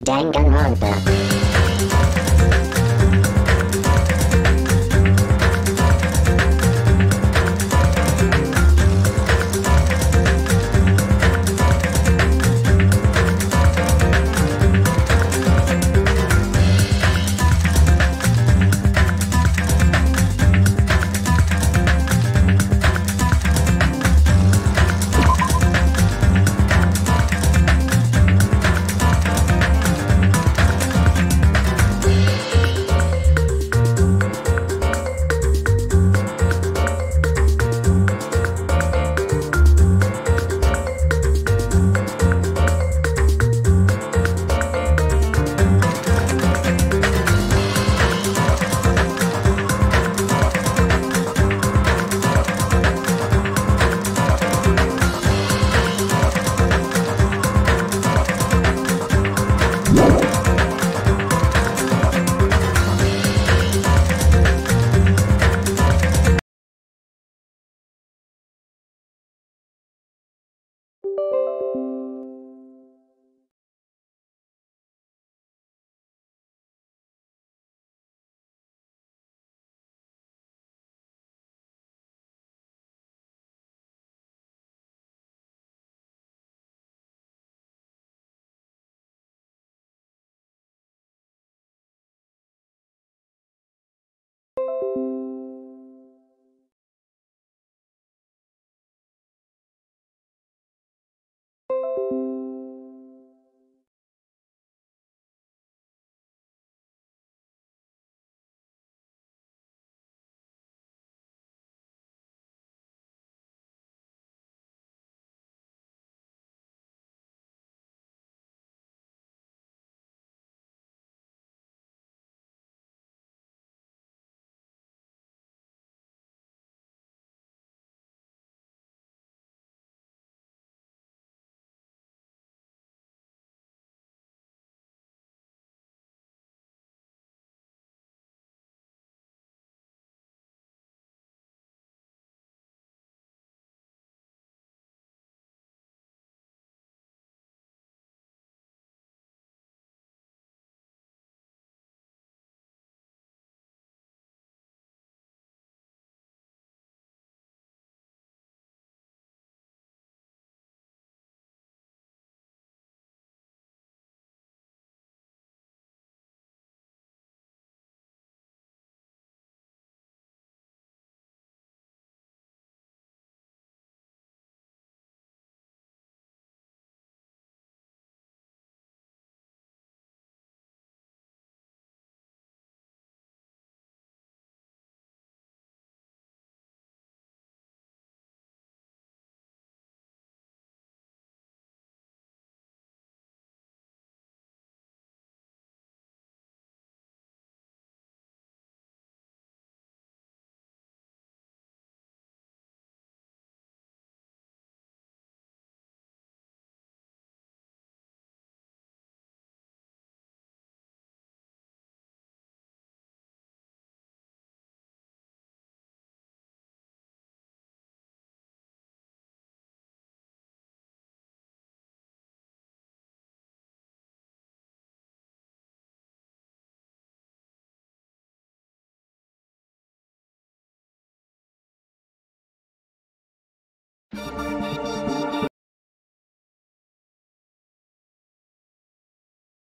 Danganronpa.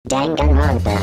Danganronpa.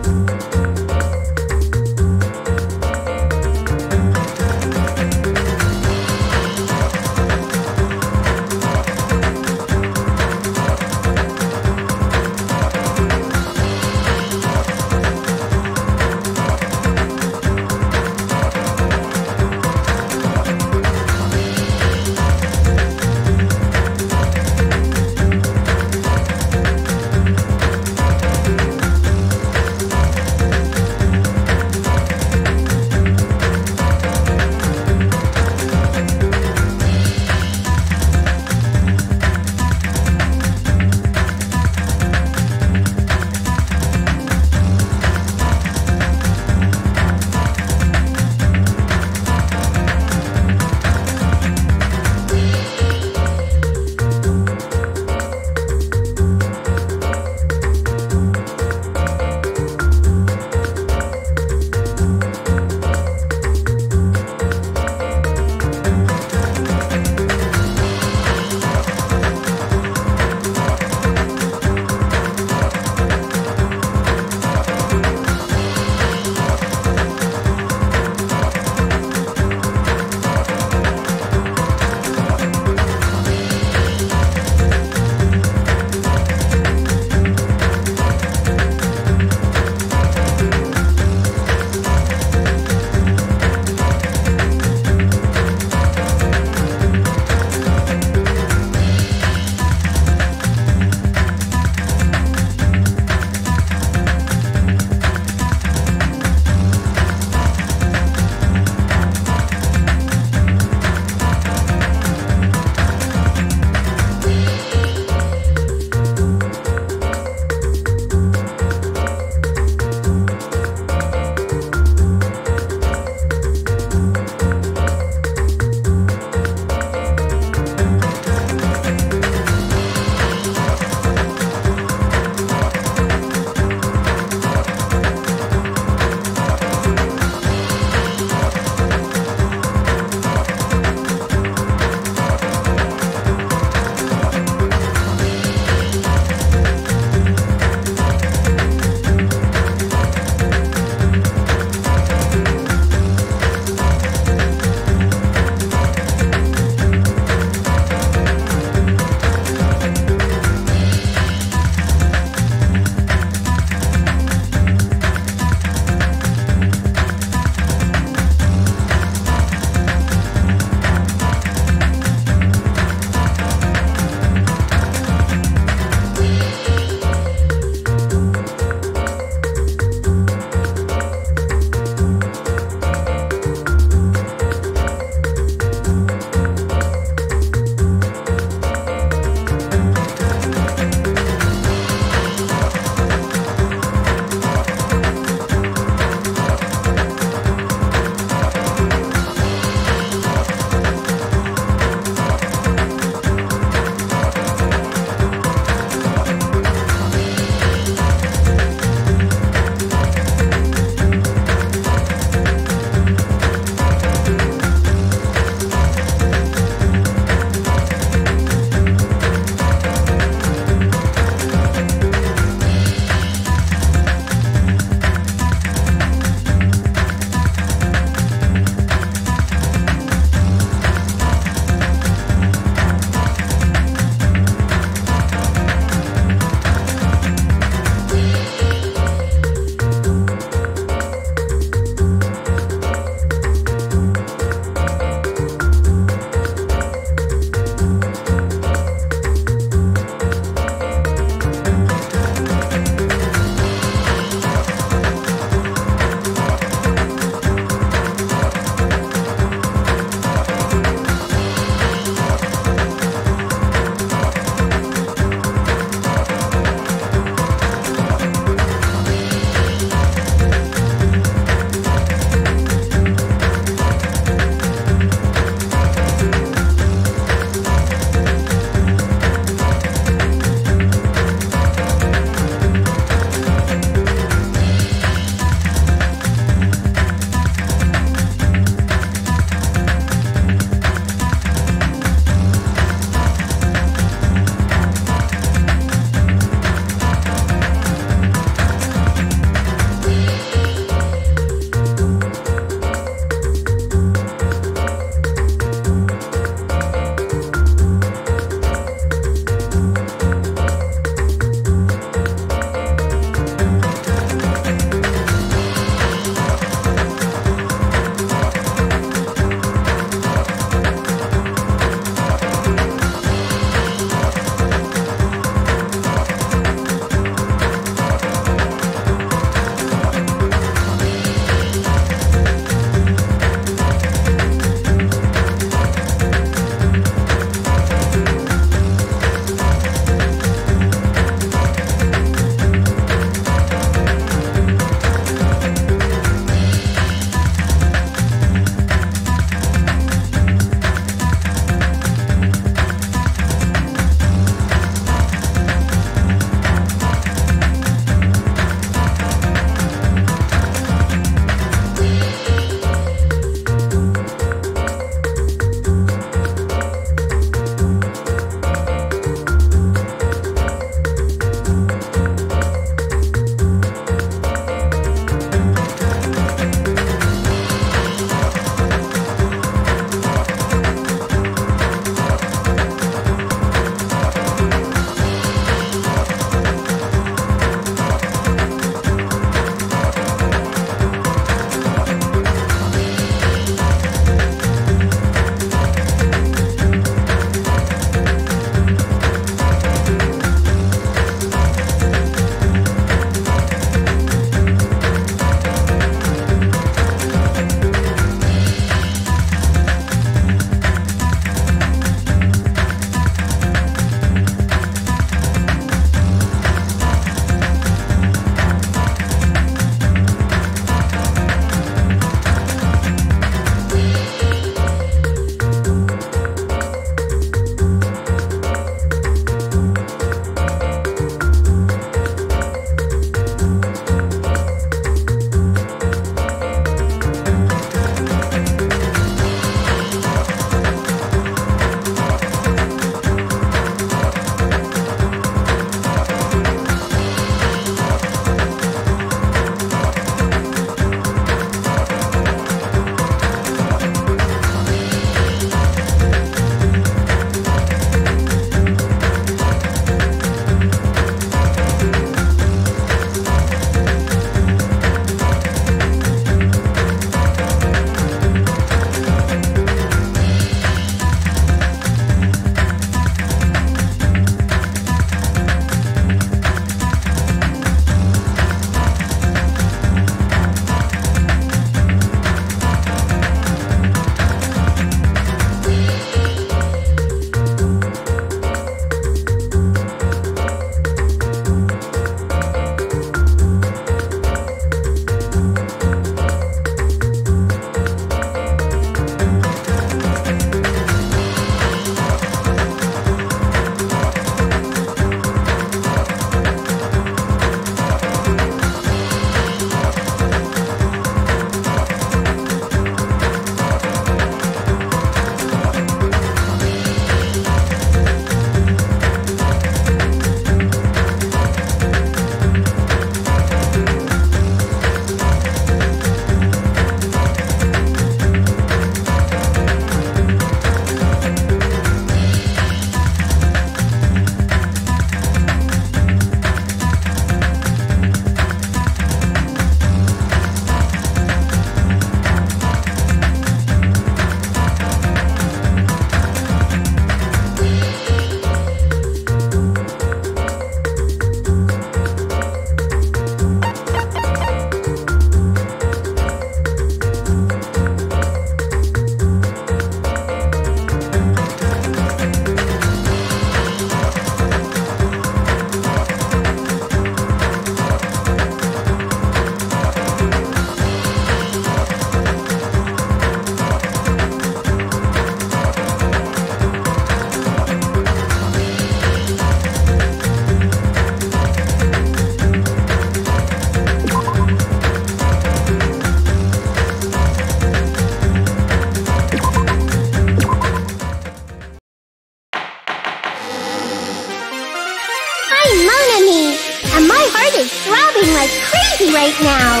throbbing like crazy right now.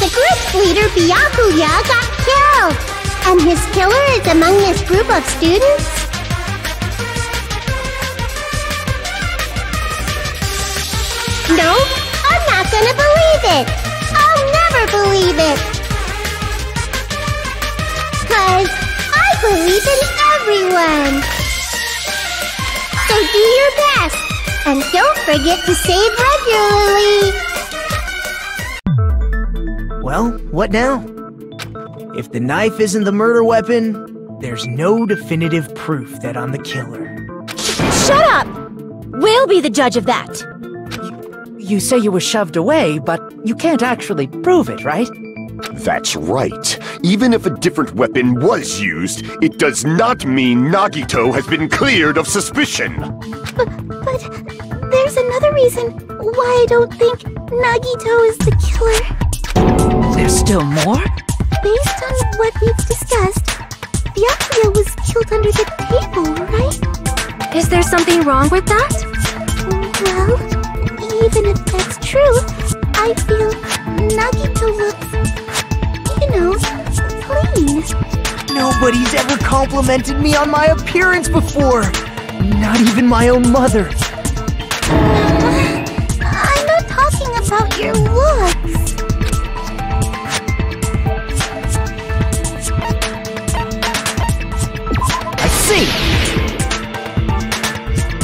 The group's leader, Byakuya, got killed. And his killer is among this group of students? Nope, I'm not gonna believe it. I'll never believe it. 'Cause I believe in everyone. So do your best. And don't forget to save regularly. Well, what now? If the knife isn't the murder weapon, there's no definitive proof that I'm the killer. Shut up! We'll be the judge of that. You say you were shoved away, but you can't actually prove it, right? That's right. Even if a different weapon was used, it does not mean Nagito has been cleared of suspicion. But there's another reason why I don't think Nagito is the killer. There's still more? Based on what we've discussed, Byakuya was killed under the table, right? Is there something wrong with that? Well, even if that's true, I feel Nagito looks, clean. Nobody's ever complimented me on my appearance before. Not even my own mother. I'm not talking about your looks. I see!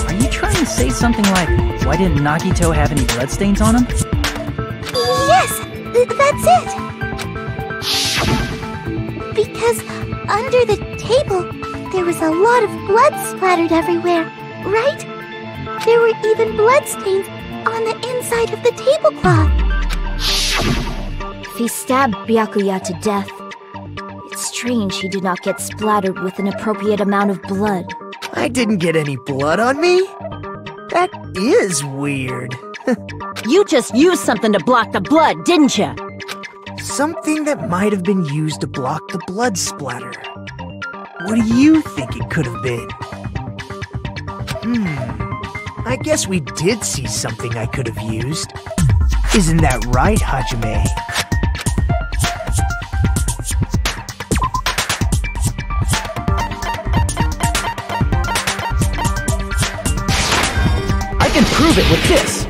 Are you trying to say something like, why didn't Nagito have any bloodstains on him? Yes, that's it. Because under the table, there was a lot of blood splattered everywhere, right? There were even bloodstains on the inside of the tablecloth. If he stabbed Byakuya to death, it's strange he did not get splattered with an appropriate amount of blood. I didn't get any blood on me? That is weird. You just used something to block the blood, didn't you? Something that might have been used to block the blood splatter. What do you think it could have been? I guess we did see something I could have used. Isn't that right, Hajime? I can prove it with this!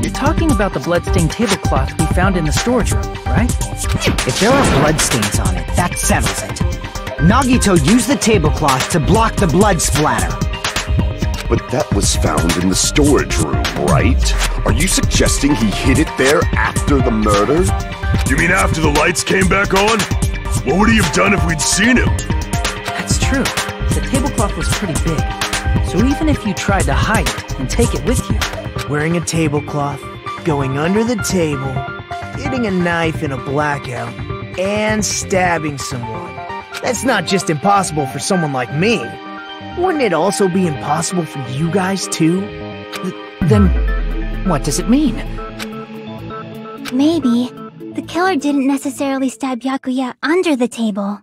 You're talking about the bloodstained tablecloth we found in the storage room, right? If there are bloodstains on it, that settles it. Nagito used the tablecloth to block the blood splatter. But that was found in the storage room, right? Are you suggesting he hid it there after the murder? You mean after the lights came back on? What would he have done if we'd seen him? That's true. The tablecloth was pretty big. So even if you tried to hide it and take it with you... Wearing a tablecloth, going under the table, hitting a knife in a blackout, and stabbing someone. That's not just impossible for someone like me. Wouldn't it also be impossible for you guys too? Then, what does it mean? Maybe the killer didn't necessarily stab Byakuya under the table.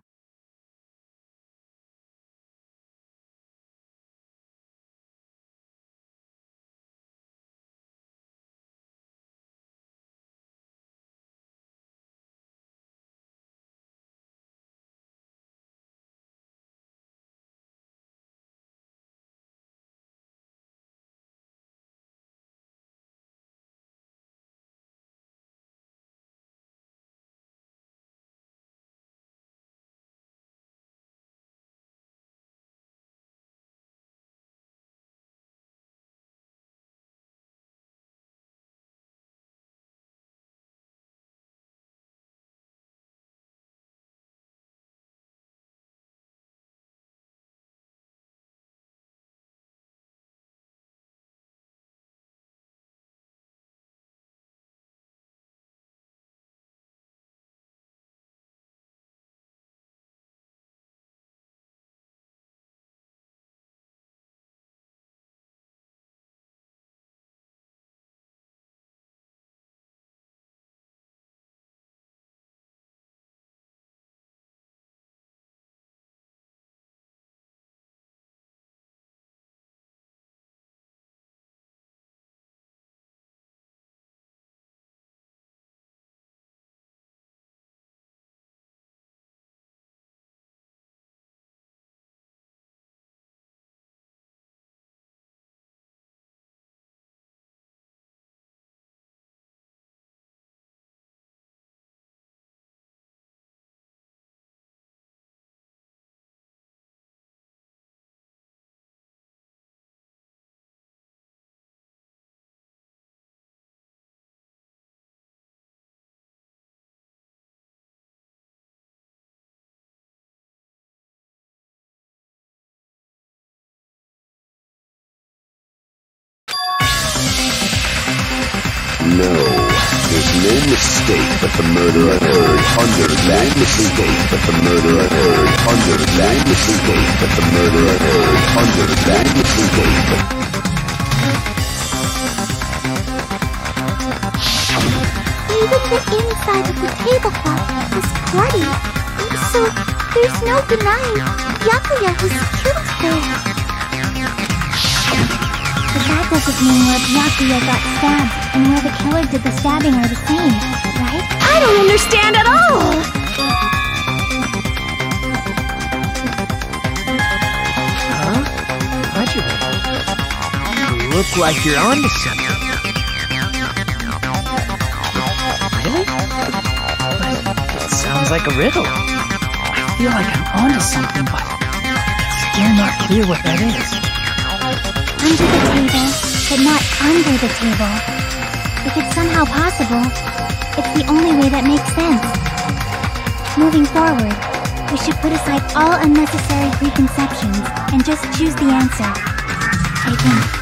mistake, but the murderer heard under that mistake, but the murderer heard under that mistake, but the murderer heard under that mistake. Even the inside of the tablecloth is bloody, so there's no denying Byakuya has killed her. But that doesn't mean where Byakuya got stabbed and where the killer did the stabbing are the same, right? I don't understand at all! Huh? Hajime? You look like you're onto something. Really? But it sounds like a riddle. I feel like I'm onto something, but it's still not clear what that is. Under the table, but not under the table. If it's somehow possible, it's the only way that makes sense. Moving forward, we should put aside all unnecessary preconceptions and just choose the answer. I think.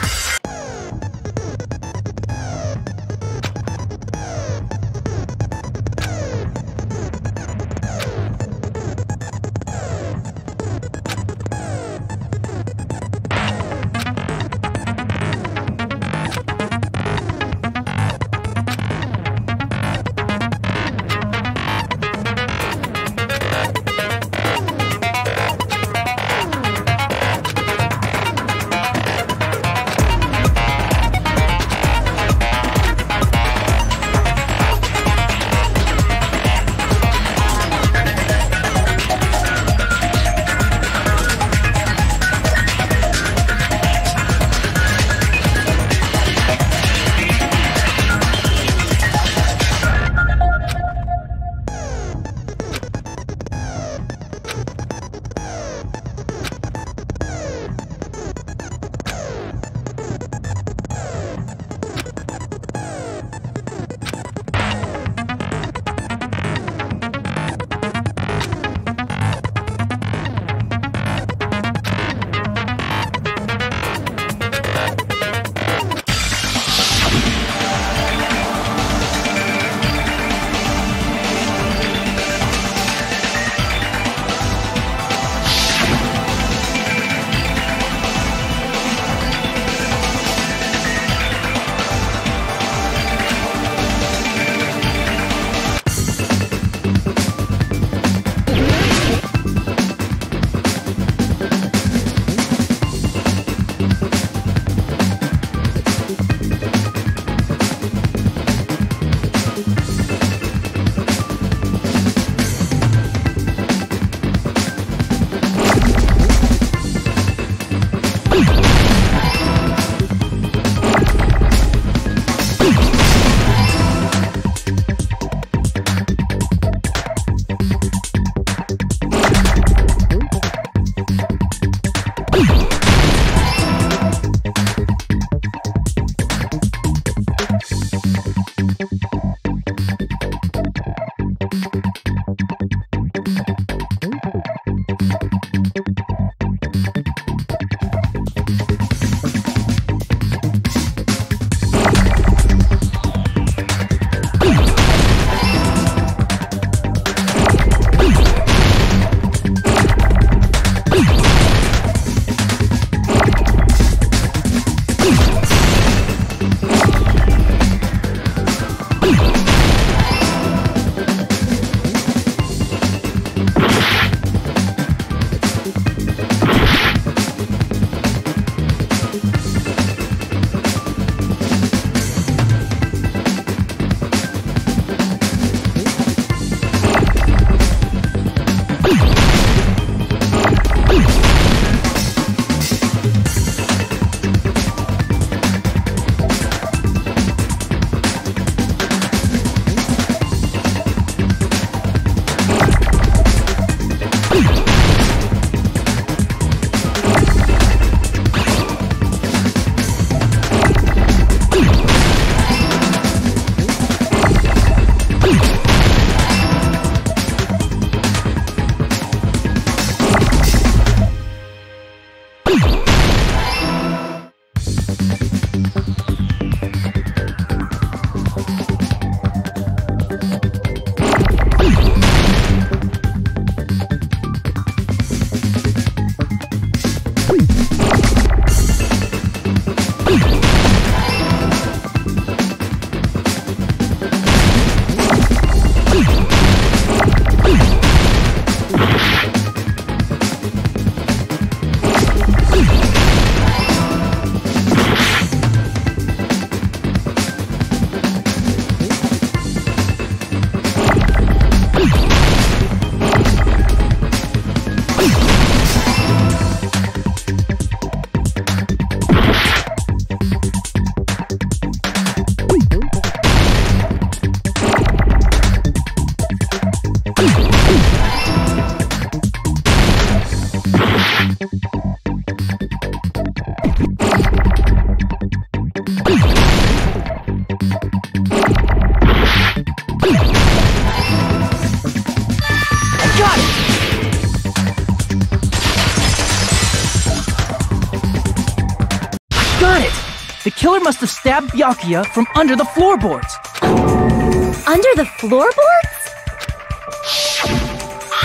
The killer must have stabbed Byakuya from under the floorboards. Under the floorboards?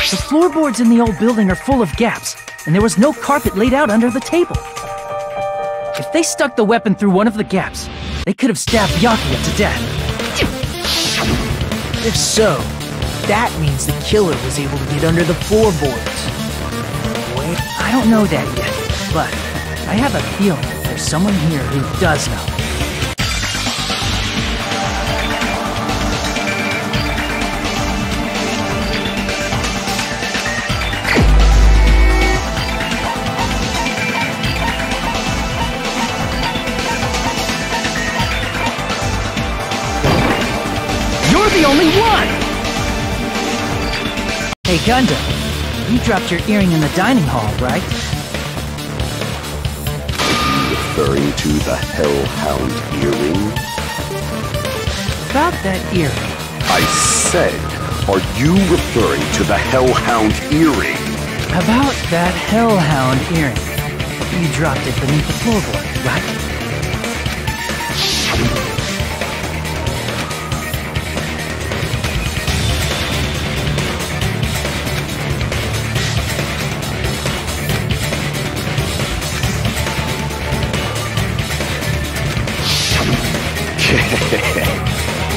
The floorboards in the old building are full of gaps, and there was no carpet laid out under the table. If they stuck the weapon through one of the gaps, they could have stabbed Byakuya to death. If so, that means the killer was able to get under the floorboards. Wait, I don't know that yet, but I have a feeling there's someone here who does know. You're the only one! Hey, Gundam, you dropped your earring in the dining hall, right? Referring to the Hellhound earring? About that earring. I said, are you referring to the Hellhound earring? About that Hellhound earring. You dropped it beneath the floorboard, right?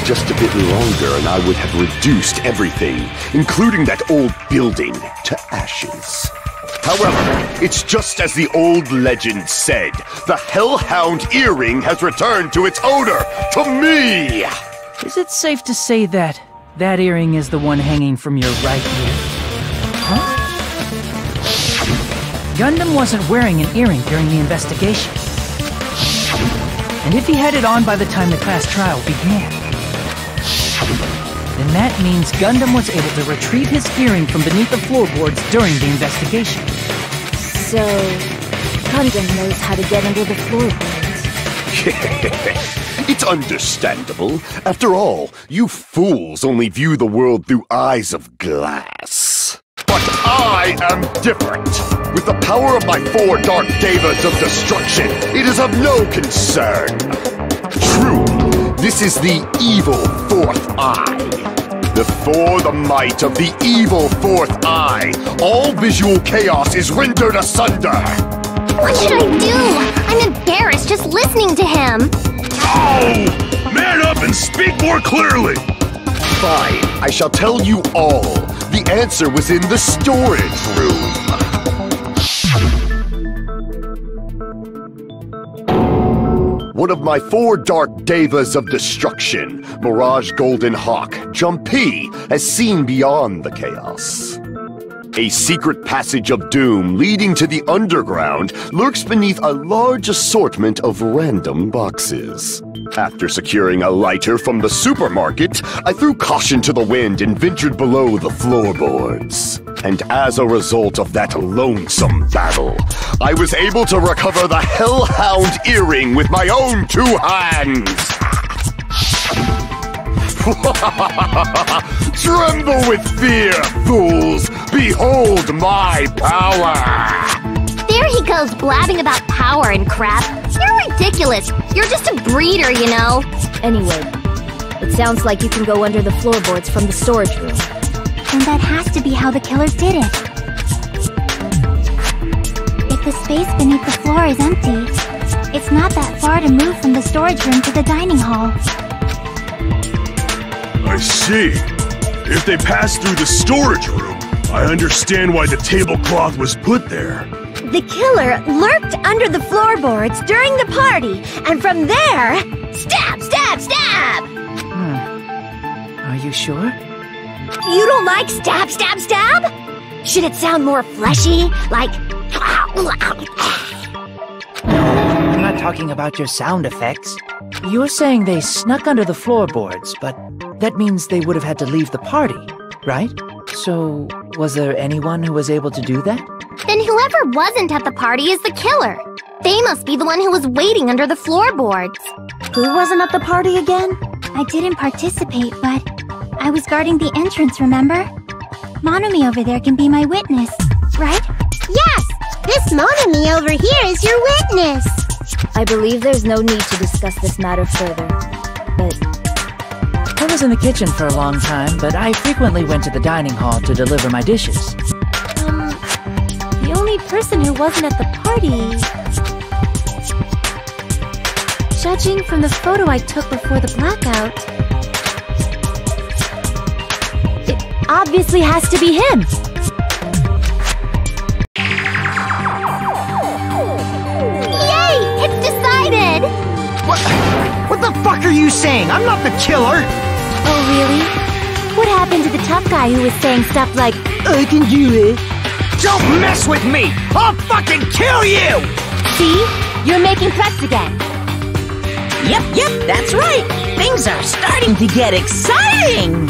Just a bit longer and I would have reduced everything, including that old building, to ashes. However, it's just as the old legend said. The Hellhound earring has returned to its owner, to me! Is it safe to say that that earring is the one hanging from your right ear? Huh? Gundam wasn't wearing an earring during the investigation. And if he had it on by the time the class trial began, then that means Gundam was able to retrieve his earring from beneath the floorboards during the investigation. So, Gundam knows how to get under the floorboards. It's understandable. After all, you fools only view the world through eyes of glass. But I am different. With the power of my 4 Dark Devas of Destruction, it is of no concern. True, this is the evil 4th eye. Before the might of the evil 4th eye, all visual chaos is rendered asunder. What should I do? I'm embarrassed just listening to him. Oh! Man up and speak more clearly! Fine, I shall tell you all. The answer was in the storage room. One of my 4 Dark Devas of Destruction, Mirage Golden Hawk, Jumpy, has seen beyond the chaos. A secret passage of doom leading to the underground lurks beneath a large assortment of random boxes. After securing a lighter from the supermarket, I threw caution to the wind and ventured below the floorboards. And as a result of that lonesome battle, I was able to recover the Hellhound earring with my own 2 hands! Tremble with fear, fools! Behold my power! There he goes blabbing about power and crap. You're ridiculous. You're just a breeder, you know. Anyway, it sounds like you can go under the floorboards from the storage room. Then that has to be how the killers did it. If the space beneath the floor is empty, it's not that far to move from the storage room to the dining hall. I see. If they passed through the storage room, I understand why the tablecloth was put there. The killer lurked under the floorboards during the party, and from there, stab, stab, stab! Are you sure? You don't like stab, stab, stab? Should it sound more fleshy, like... I'm not talking about your sound effects. You're saying they snuck under the floorboards, but that means they would have had to leave the party, right? So, was there anyone who was able to do that? Then whoever wasn't at the party is the killer. They must be the one who was waiting under the floorboards. Who wasn't at the party again? I didn't participate, but I was guarding the entrance, remember? Monomi over there can be my witness, right? Yes! This Monomi over here is your witness! I believe there's no need to discuss this matter further. But I was in the kitchen for a long time, but I frequently went to the dining hall to deliver my dishes. The only person who wasn't at the party... Judging from the photo I took before the blackout... it obviously has to be him! Yay! It's decided! What the fuck are you saying? I'm not the killer! Oh, really? What happened to the tough guy who was saying stuff like, I can do it. Don't mess with me! I'll fucking kill you! see? You're making threats again. Yep, that's right. Things are starting to get exciting.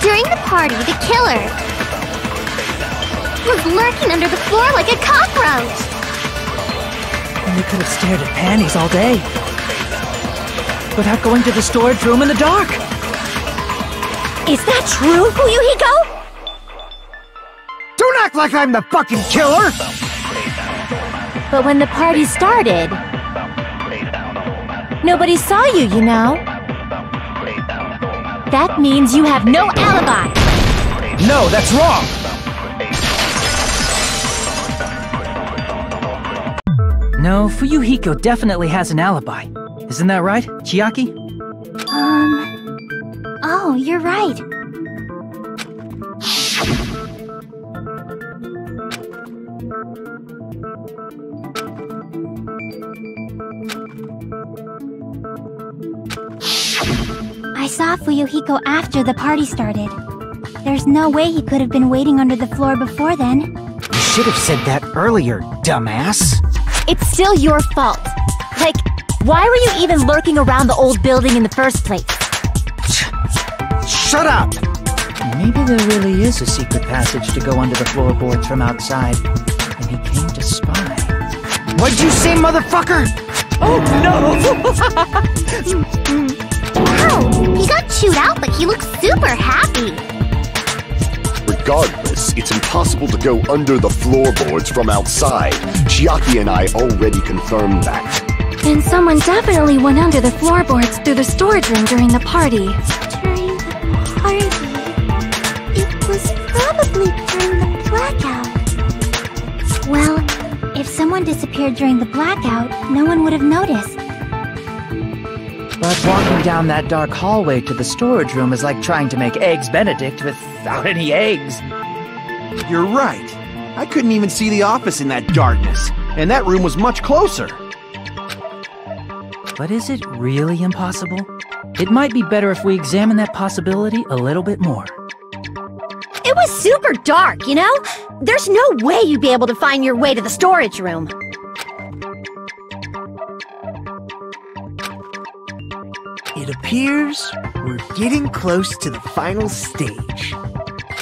During the party, the killer was lurking under the floor like a cockroach. And they could have stared at panties all day. Without going to the storage room in the dark. Is that true, Fuyuhiko? Don't act like I'm the fucking killer! But when the party started, nobody saw you, you know? That means you have no alibi! No, that's wrong! No, Fuyuhiko definitely has an alibi. Isn't that right, Chiaki? Oh, you're right. I saw Fuyuhiko after the party started. There's no way he could have been waiting under the floor before then. You should have said that earlier, dumbass. It's still your fault. Like, why were you even lurking around the old building in the first place? Shut up! Maybe there really is a secret passage to go under the floorboards from outside, and he came to spy. What'd you say, motherfucker? Oh no! Wow, he got chewed out, but he looks super happy. Regardless, it's impossible to go under the floorboards from outside. Chiaki and I already confirmed that. Then someone definitely went under the floorboards through the storage room during the party. During the party? It was probably during the blackout. Well, if someone disappeared during the blackout, no one would have noticed. But walking down that dark hallway to the storage room is like trying to make Eggs Benedict without any eggs. You're right. I couldn't even see the office in that darkness, and that room was much closer. But is it really impossible? It might be better if we examine that possibility a little bit more. It was super dark, you know? There's no way you'd be able to find your way to the storage room. It appears we're getting close to the final stage.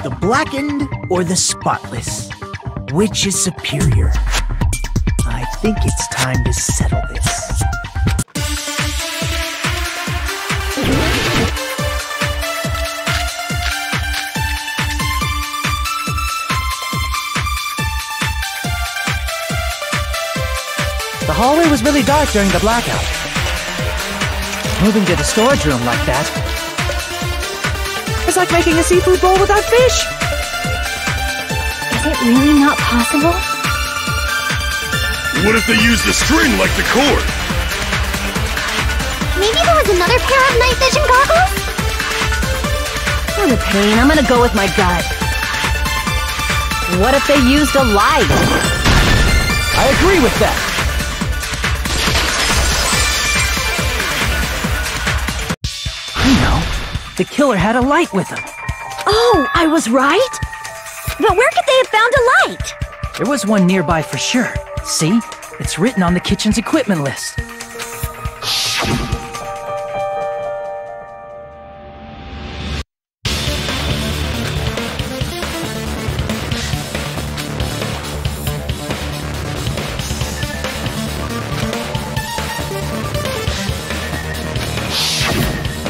The blackened or the spotless? Which is superior? I think it's time to settle this. The hallway was really dark during the blackout. Moving to the storage room like that, it's like making a seafood bowl without fish. Is it really not possible? What if they used the string like the cord? Maybe there was another pair of night vision goggles? For the pain, I'm gonna go with my gut. What if they used a light? I agree with that. The killer had a light with him. Oh, I was right? But where could they have found a light? There was one nearby for sure. See? It's written on the kitchen's equipment list.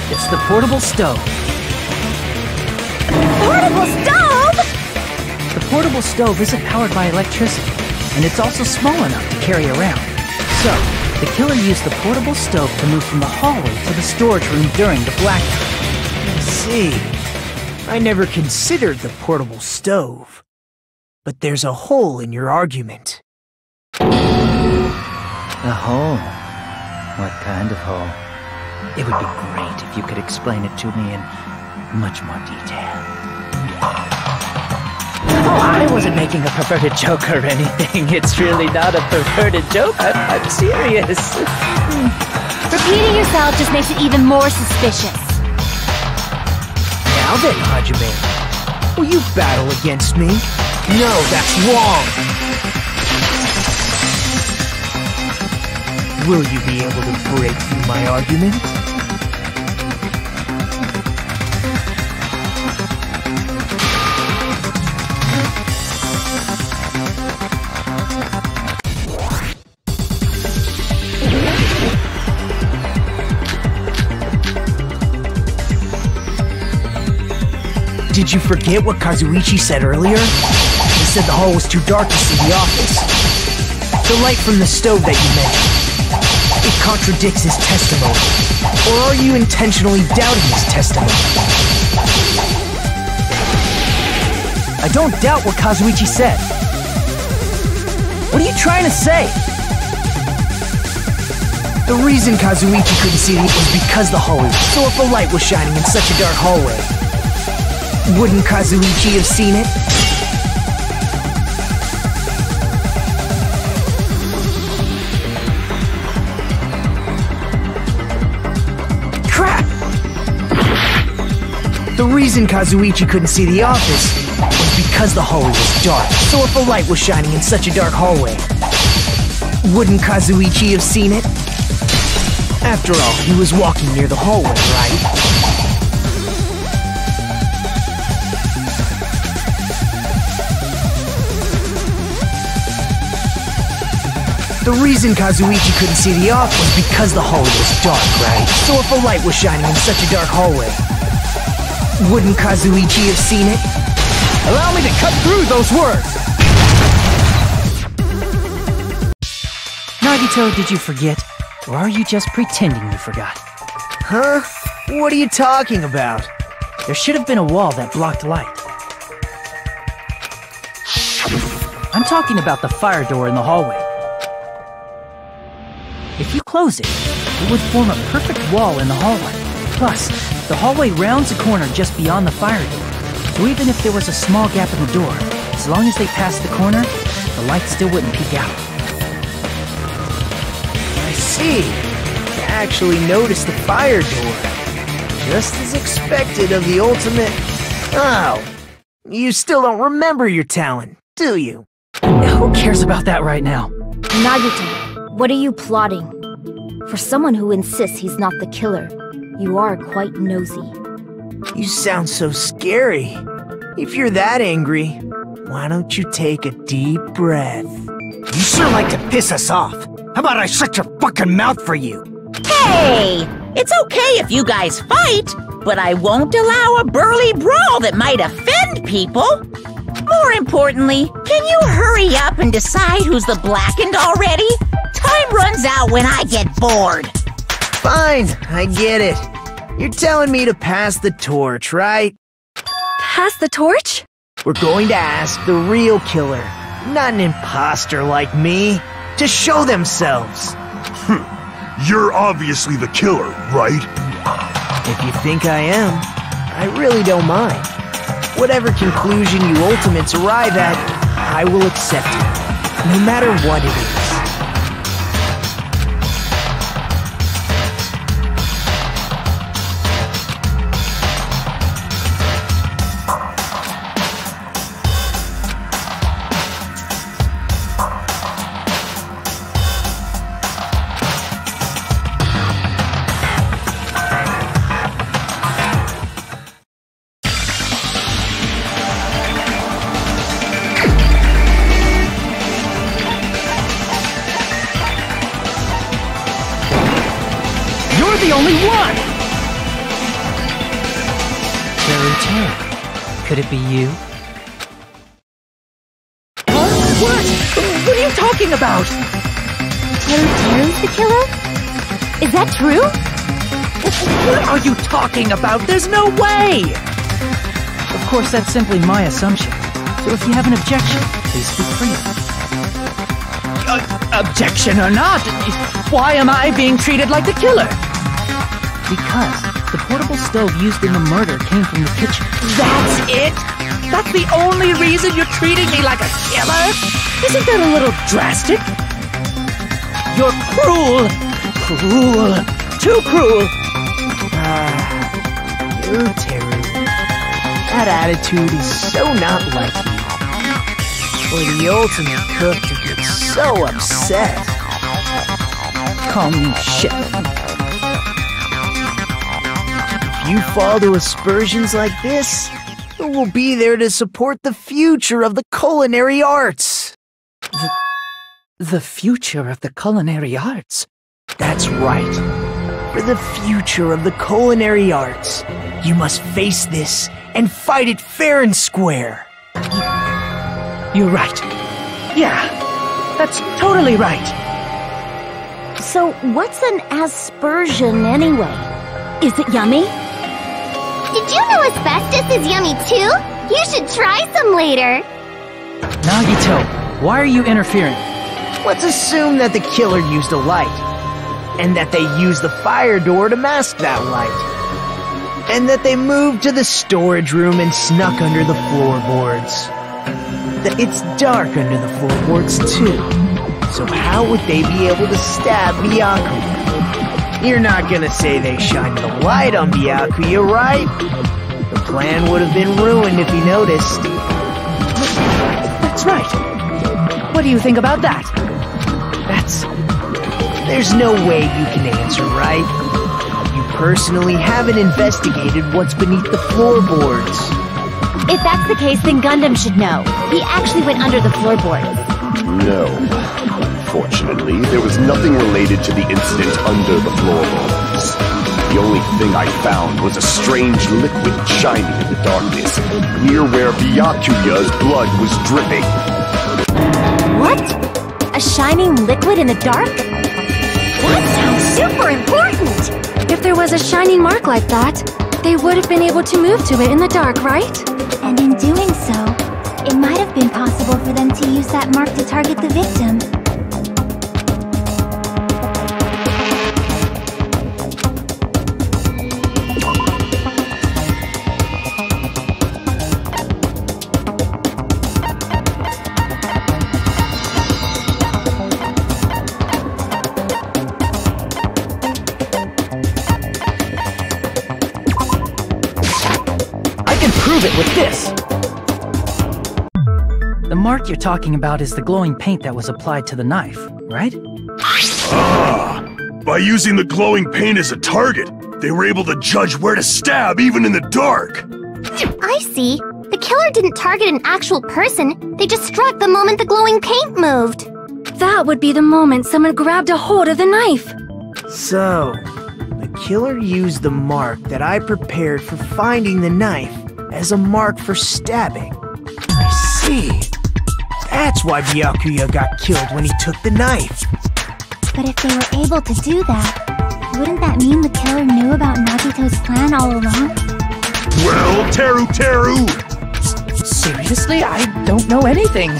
It's the portable stove. Portable stove? The portable stove isn't powered by electricity, and it's also small enough to carry around. So, the killer used the portable stove to move from the hallway to the storage room during the blackout. I see. I never considered the portable stove. But there's a hole in your argument. A hole? What kind of hole? It would be great if you could explain it to me in much more detail. Oh, I wasn't making a perverted joke or anything. It's really not a perverted joke. I'm serious. Repeating yourself just makes it even more suspicious. Now then, Hajime, will you battle against me? No, that's wrong! Will you be able to break through my argument? Did you forget what Kazuichi said earlier? He said the hall was too dark to see the office. The light from the stove that you mentioned. It contradicts his testimony. Or are you intentionally doubting his testimony? I don't doubt what Kazuichi said. What are you trying to say? The reason Kazuichi couldn't see it was because the hallway. So if a light was shining in such a dark hallway, wouldn't Kazuichi have seen it? Crap! The reason Kazuichi couldn't see the office was because the hallway was dark. So if a light was shining in such a dark hallway, wouldn't Kazuichi have seen it? After all, he was walking near the hallway, right? The reason Kazuichi couldn't see the office was because the hallway was dark, right? So if a light was shining in such a dark hallway, wouldn't Kazuichi have seen it? Allow me to cut through those words! Nagito, did you forget? Or are you just pretending you forgot? Huh? What are you talking about? There should have been a wall that blocked light. I'm talking about the fire door in the hallway. If you close it, it would form a perfect wall in the hallway. Plus, the hallway rounds a corner just beyond the fire door. So even if there was a small gap in the door, as long as they passed the corner, the light still wouldn't peek out. I see. You actually noticed the fire door. Just as expected of the ultimate... Oh, you still don't remember your talent, do you? Who cares about that right now? Nagito, what are you plotting? For someone who insists he's not the killer, you are quite nosy. You sound so scary. If you're that angry, why don't you take a deep breath? You sure like to piss us off. How about I shut your fucking mouth for you? Hey! It's okay if you guys fight, but I won't allow a burly brawl that might offend people. More importantly, can you hurry up and decide who's the blackened already? Time runs out when I get bored. Fine, I get it. You're telling me to pass the torch, right? Pass the torch? We're going to ask the real killer, not an imposter like me, to show themselves. You're obviously the killer, right? If you think I am, I really don't mind. Whatever conclusion you ultimates arrive at, I will accept it, no matter what it is. the only one! Teru, could it be you? Huh? What? What are you talking about? Teru's the killer? Is that true? What are you talking about? There's no way! Of course, that's simply my assumption. So if you have an objection, please speak freely. Objection or not, why am I being treated like the killer? Because the portable stove used in the murder came from the kitchen. That's it? That's the only reason you're treating me like a killer? Isn't that a little drastic? You're cruel! Cruel! Too cruel! Teru. That attitude is so not like you. For the ultimate cook to get so upset. Call me shit. If you fall to aspersions like this, who will be there to support the future of the culinary arts? The future of the culinary arts? That's right. For the future of the culinary arts, you must face this and fight it fair and square. You're right. Yeah, that's totally right. So, what's an aspersion anyway? Is it yummy? Did you know asbestos is yummy too? You should try some later. Nagito, why are you interfering? Let's assume that the killer used a light, and that they used the fire door to mask that light, and that they moved to the storage room and snuck under the floorboards. It's dark under the floorboards too, so how would they be able to stab Byakuya? You're not gonna say they shined the light on Byakuya, right? The plan would have been ruined if he noticed. That's right. What do you think about that? There's no way you can answer, right? You personally haven't investigated what's beneath the floorboards. If that's the case, then Gundam should know. He actually went under the floorboards. No. Unfortunately, there was nothing related to the incident under the floorboards. The only thing I found was a strange liquid shining in the darkness, near where Byakuya's blood was dripping. What? A shining liquid in the dark? That sounds super important! If there was a shining mark like that, they would have been able to move to it in the dark, right? And in doing so, it might have been possible for them to use that mark to target the victim. It with this. The mark you're talking about is the glowing paint that was applied to the knife, right? Ah! By using the glowing paint as a target, they were able to judge where to stab even in the dark. I see. The killer didn't target an actual person. They just struck the moment the glowing paint moved. That would be the moment someone grabbed a hold of the knife. So, the killer used the mark that I prepared for finding the knife as a mark for stabbing. I see. That's why Byakuya got killed when he took the knife. But if they were able to do that, wouldn't that mean the killer knew about Nagito's plan all along? Well, Teru! Seriously? I don't know anything.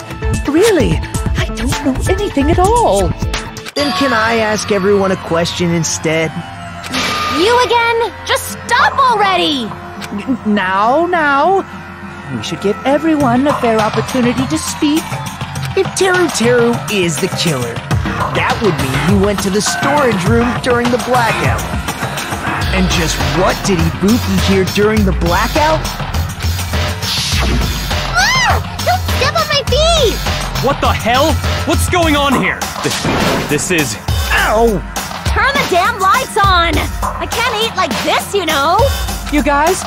Really, I don't know anything at all. Then can I ask everyone a question instead? You again? Just stop already! Now. We should give everyone a fair opportunity to speak. If Teru is the killer, that would mean he went to the storage room during the blackout. And just what did Ibuki hear during the blackout? Ah! Don't step on my feet! What the hell? What's going on here? This is... Ow! Turn the damn lights on! I can't eat like this, you know! You guys?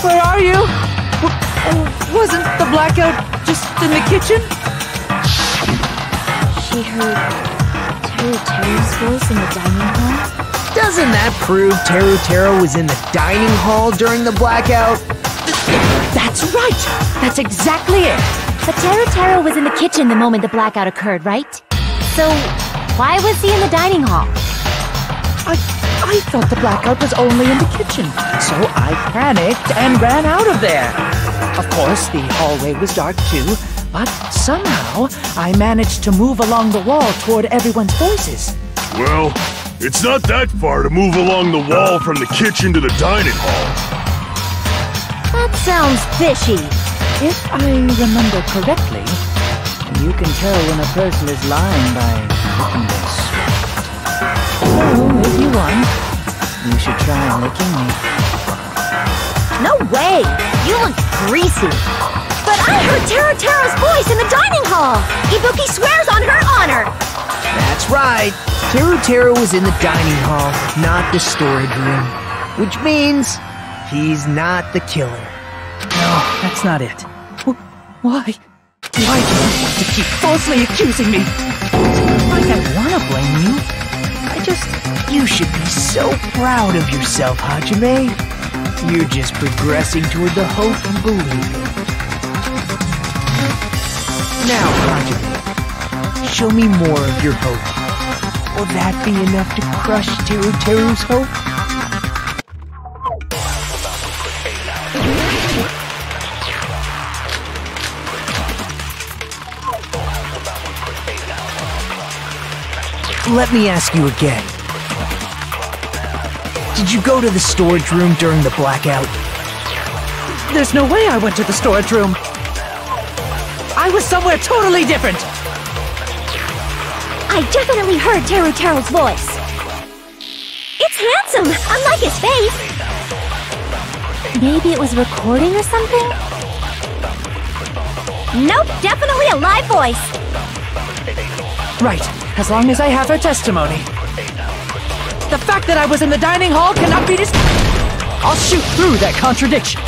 Where are you? Wasn't the blackout just in the kitchen? She heard Teru's voice in the dining hall? Doesn't that prove Teru was in the dining hall during the blackout? That's right! That's exactly it! But Teru was in the kitchen the moment the blackout occurred, right? So, why was he in the dining hall? I thought the blackout was only in the kitchen, so I panicked and ran out of there. Of course, the hallway was dark too, but somehow I managed to move along the wall toward everyone's voices. Well, it's not that far to move along the wall from the kitchen to the dining hall. That sounds fishy. If I remember correctly, you can tell when a person is lying by looking their sweat. So, if you want, you should try licking me. No way! You look greasy. But I heard Teru's voice in the dining hall! Ibuki swears on her honor! That's right. Teru was in the dining hall, not the storage room. Which means he's not the killer. No, that's not it. Why? Why do you have to keep falsely accusing me? It's not like I want to blame you. You should be so proud of yourself, Hajime. You're just progressing toward the hope and belief. Now, Hajime, show me more of your hope. Will that be enough to crush Teru's hope? Let me ask you again. Did you go to the storage room during the blackout? There's no way I went to the storage room. I was somewhere totally different. I definitely heard Teru's voice. It's handsome, unlike his face. Maybe it was recording or something? Nope, definitely a live voice. Right, as long as I have her testimony. The fact that I was in the dining hall cannot be I'll shoot through that contradiction.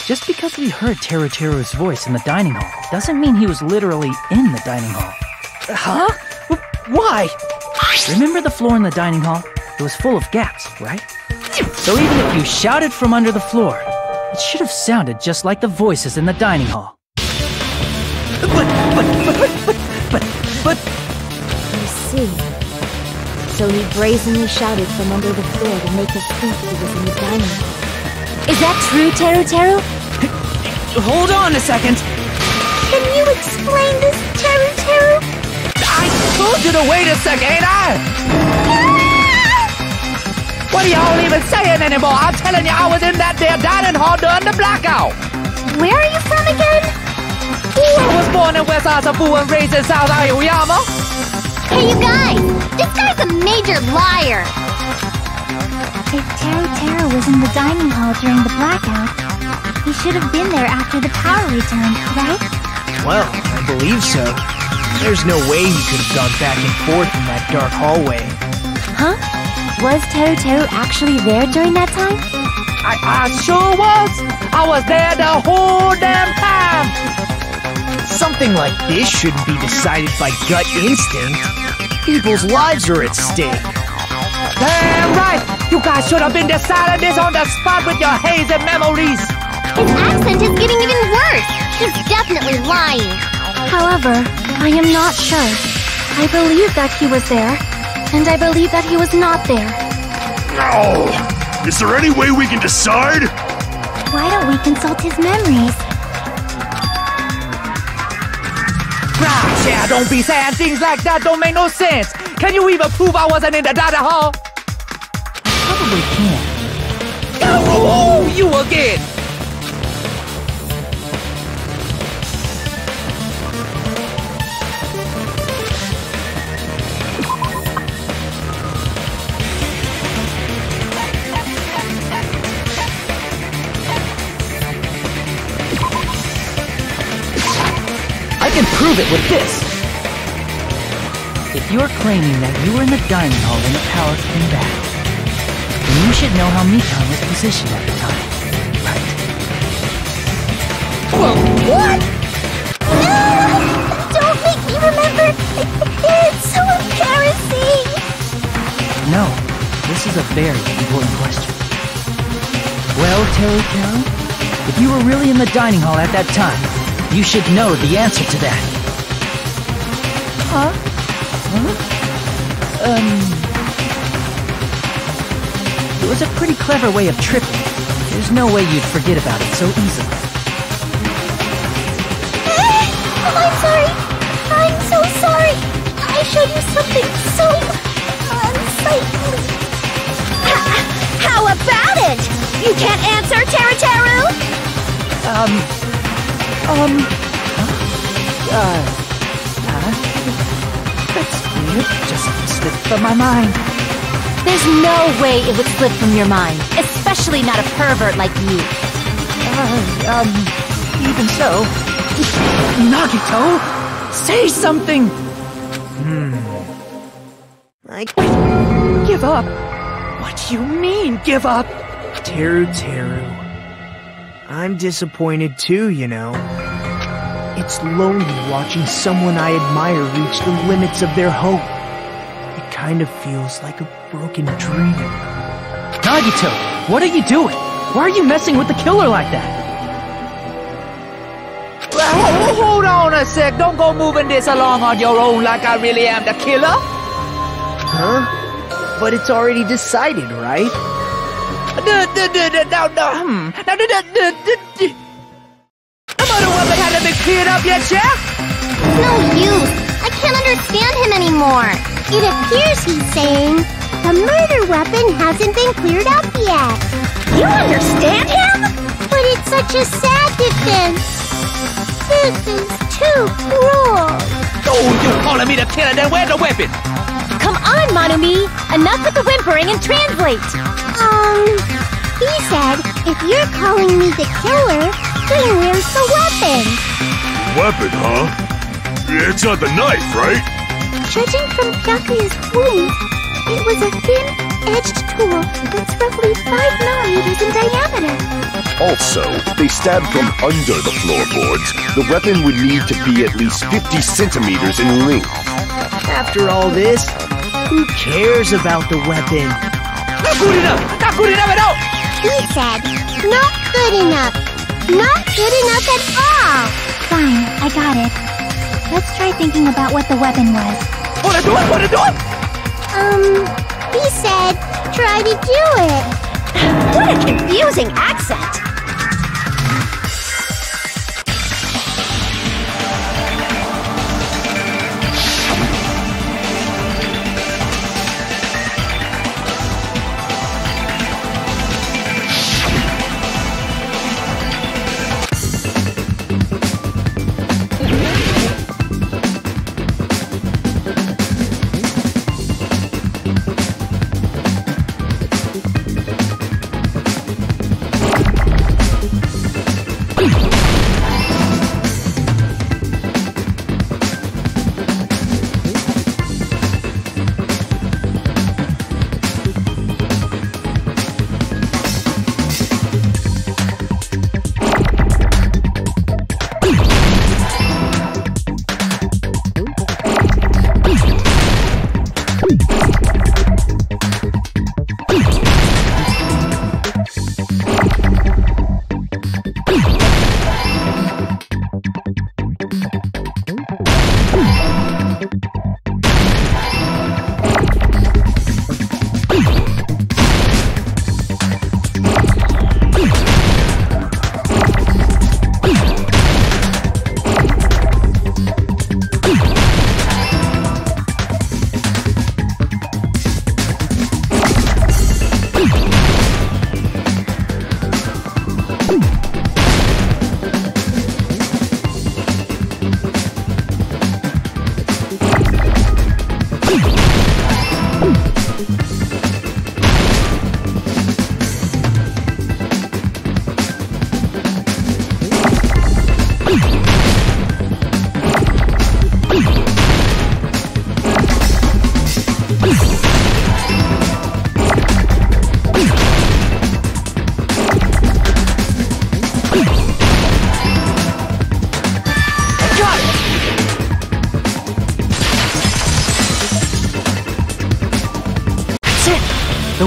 Just because we heard Teru's voice in the dining hall doesn't mean he was literally in the dining hall. Huh? Why? Remember the floor in the dining hall? It was full of gaps, right? So even if you shouted from under the floor, it should have sounded just like the voices in the dining hall. But... I see. So he brazenly shouted from under the floor to make us think he was in the dining hall. Is that true, Teru? Hold on a second. Can you explain this, Teru? I told you to wait a second, ain't I? What are y'all even saying anymore? I'm telling you, I was in that there dining hall during the blackout. Where are you from again? I was born in West Asabu and raised in South Aoyama. Hey, you guys! This guy's a major liar! If Teru was in the dining hall during the blackout, he should have been there after the power returned, right? Well, I believe so. There's no way he could have gone back and forth in that dark hallway. Huh? Was Teru actually there during that time? I sure was! I was there the whole damn time! Something like this shouldn't be decided by gut instinct. People's lives are at stake. Damn right! You guys should have been deciding this on the spot with your hazy memories! His accent is getting even worse! He's definitely lying! However, I am not sure. I believe that he was there, and I believe that he was not there. No! Is there any way we can decide? Why don't we consult his memories? Gosh, yeah, don't be saying things like that, don't make no sense! Can you even prove I wasn't in the dining hall? Probably can. Oh, you again! I can prove it with this! If you're claiming that you were in the dining hall when the power came back, then you should know how Mikan was positioned at the time, right? What? No! Don't make me remember! It's... a very important question. Well, Teru, if you were really in the dining hall at that time, you should know the answer to that. Huh? It was a pretty clever way of tripping. There's no way you'd forget about it so easily. I'm sorry. I'm so sorry. I showed you something so unsightly. How about it? You can't answer, Teru? That's weird. Just slipped from my mind. There's no way it would slip from your mind, especially not a pervert like you. Even so. Nagito, say something! Give up? What do you mean, give up? Teru. I'm disappointed too, you know. It's lonely watching someone I admire reach the limits of their hope. It kind of feels like a broken dream. Nagito, what are you doing? Why are you messing with the killer like that? Hold on a sec. Don't go moving this along on your own like I really am the killer. Huh? But it's already decided, right? The murder weapon hasn't been cleared up yet, Chef? No use. I can't understand him anymore. It appears he's saying the murder weapon hasn't been cleared up yet. You understand him? But it's such a sad defense. This is too cruel. Oh, you calling me the killer? Then where's the weapon? Come on, Manumi. Enough with the whimpering and translate. He said, if you're calling me the killer, then where's the weapon? Weapon, huh? It's not the knife, right? Judging from Byakuya's wound, it was a thin-edged tool that's roughly 5 millimeters in diameter. Also, they stabbed from under the floorboards. The weapon would need to be at least 50 centimeters in length. After all this, who cares about the weapon? Not good enough! Not good enough at all! He said, not good enough. Not good enough at all. Fine, I got it. Let's try thinking about what the weapon was. Wanna do it? Wanna do it? He said, try to do it. What a confusing accent.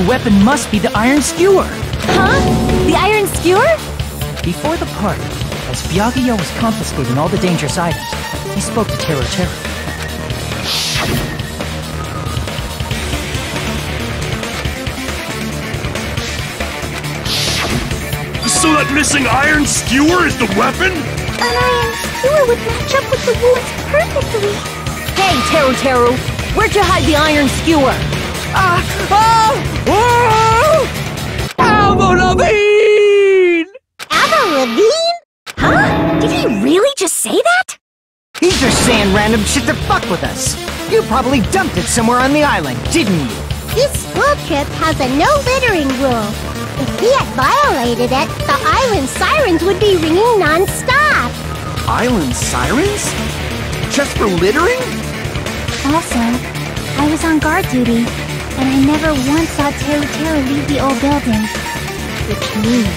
The weapon must be the iron skewer. Huh? The iron skewer? Before the party, as Byakuya was confiscating all the dangerous items, he spoke to Teru Teru. So that missing iron skewer is the weapon? An iron skewer would match up with the wounds perfectly. Hey, Teru Teru, where'd you hide the iron skewer? Avril Lavigne! Avril Lavigne? Huh? Did he really just say that? He's just saying random shit to fuck with us. You probably dumped it somewhere on the island, didn't you? This school trip has a no littering rule. If he had violated it, the island sirens would be ringing non-stop. Island sirens? Just for littering? Also, I was on guard duty, and I never once saw Teru Teru leave the old building. Which means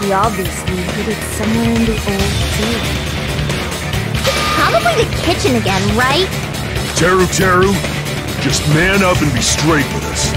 he obviously hid it somewhere in the old building. It's probably the kitchen again, right? Teru Teru, just man up and be straight with us.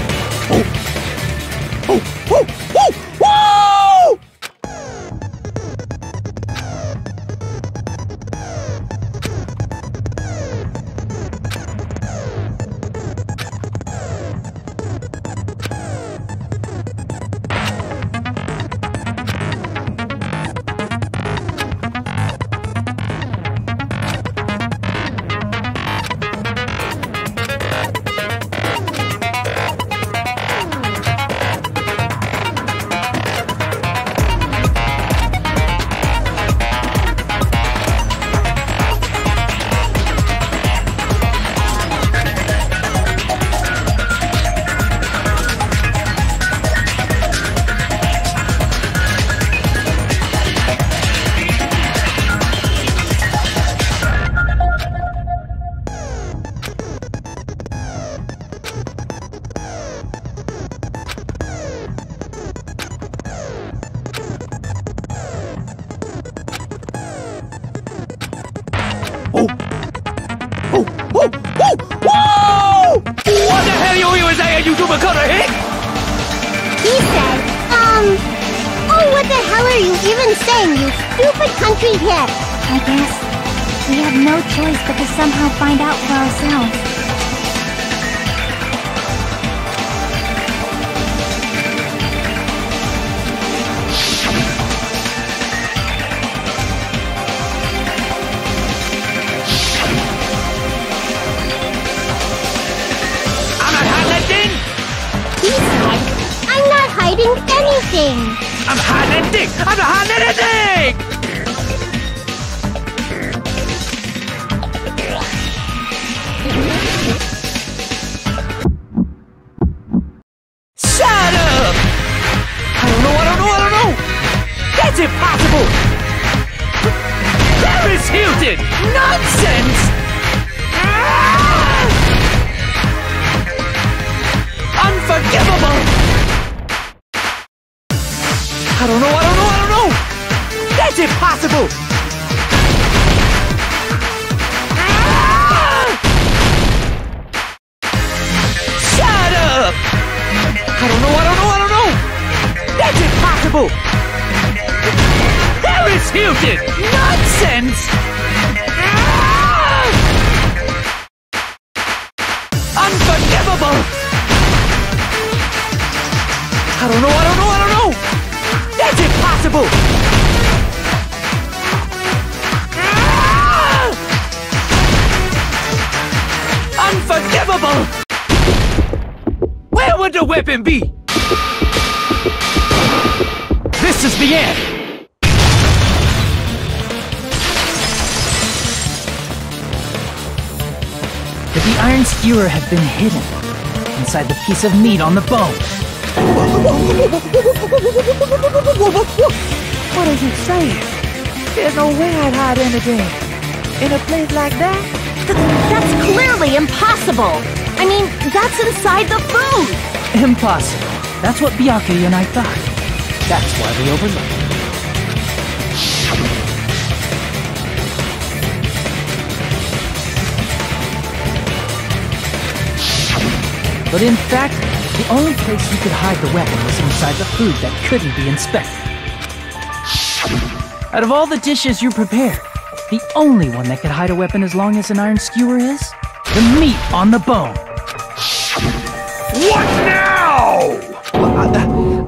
What the hell you even saying, you stupid color hick? He said, oh, what the hell are you even saying, you stupid country hip? I guess we have no choice but to somehow find out for ourselves. I'm not hiding anything! I'm hiding anything! I'm not hiding anything! Shut up! I don't know! That's impossible! Paris Hilton! Nonsense! Unforgivable! I don't know! That's impossible! Shut up! I don't know! That's impossible! Paris Hilton! Nonsense! Unforgivable! I don't know! That's impossible! Unforgivable! Where would the weapon be? This is the end! But the iron skewer had been hidden inside the piece of meat on the bone. What are you saying? There's no way I'd hide anything. In a place like that? That's clearly impossible! I mean, that's inside the food! Impossible. That's what Byakuya and I thought. That's why we overlooked it. But in fact, The only place he could hide the weapon was inside the food that couldn't be inspected. Out of all the dishes you prepared, the only one that could hide a weapon as long as an iron skewer is the meat on the bone. What now?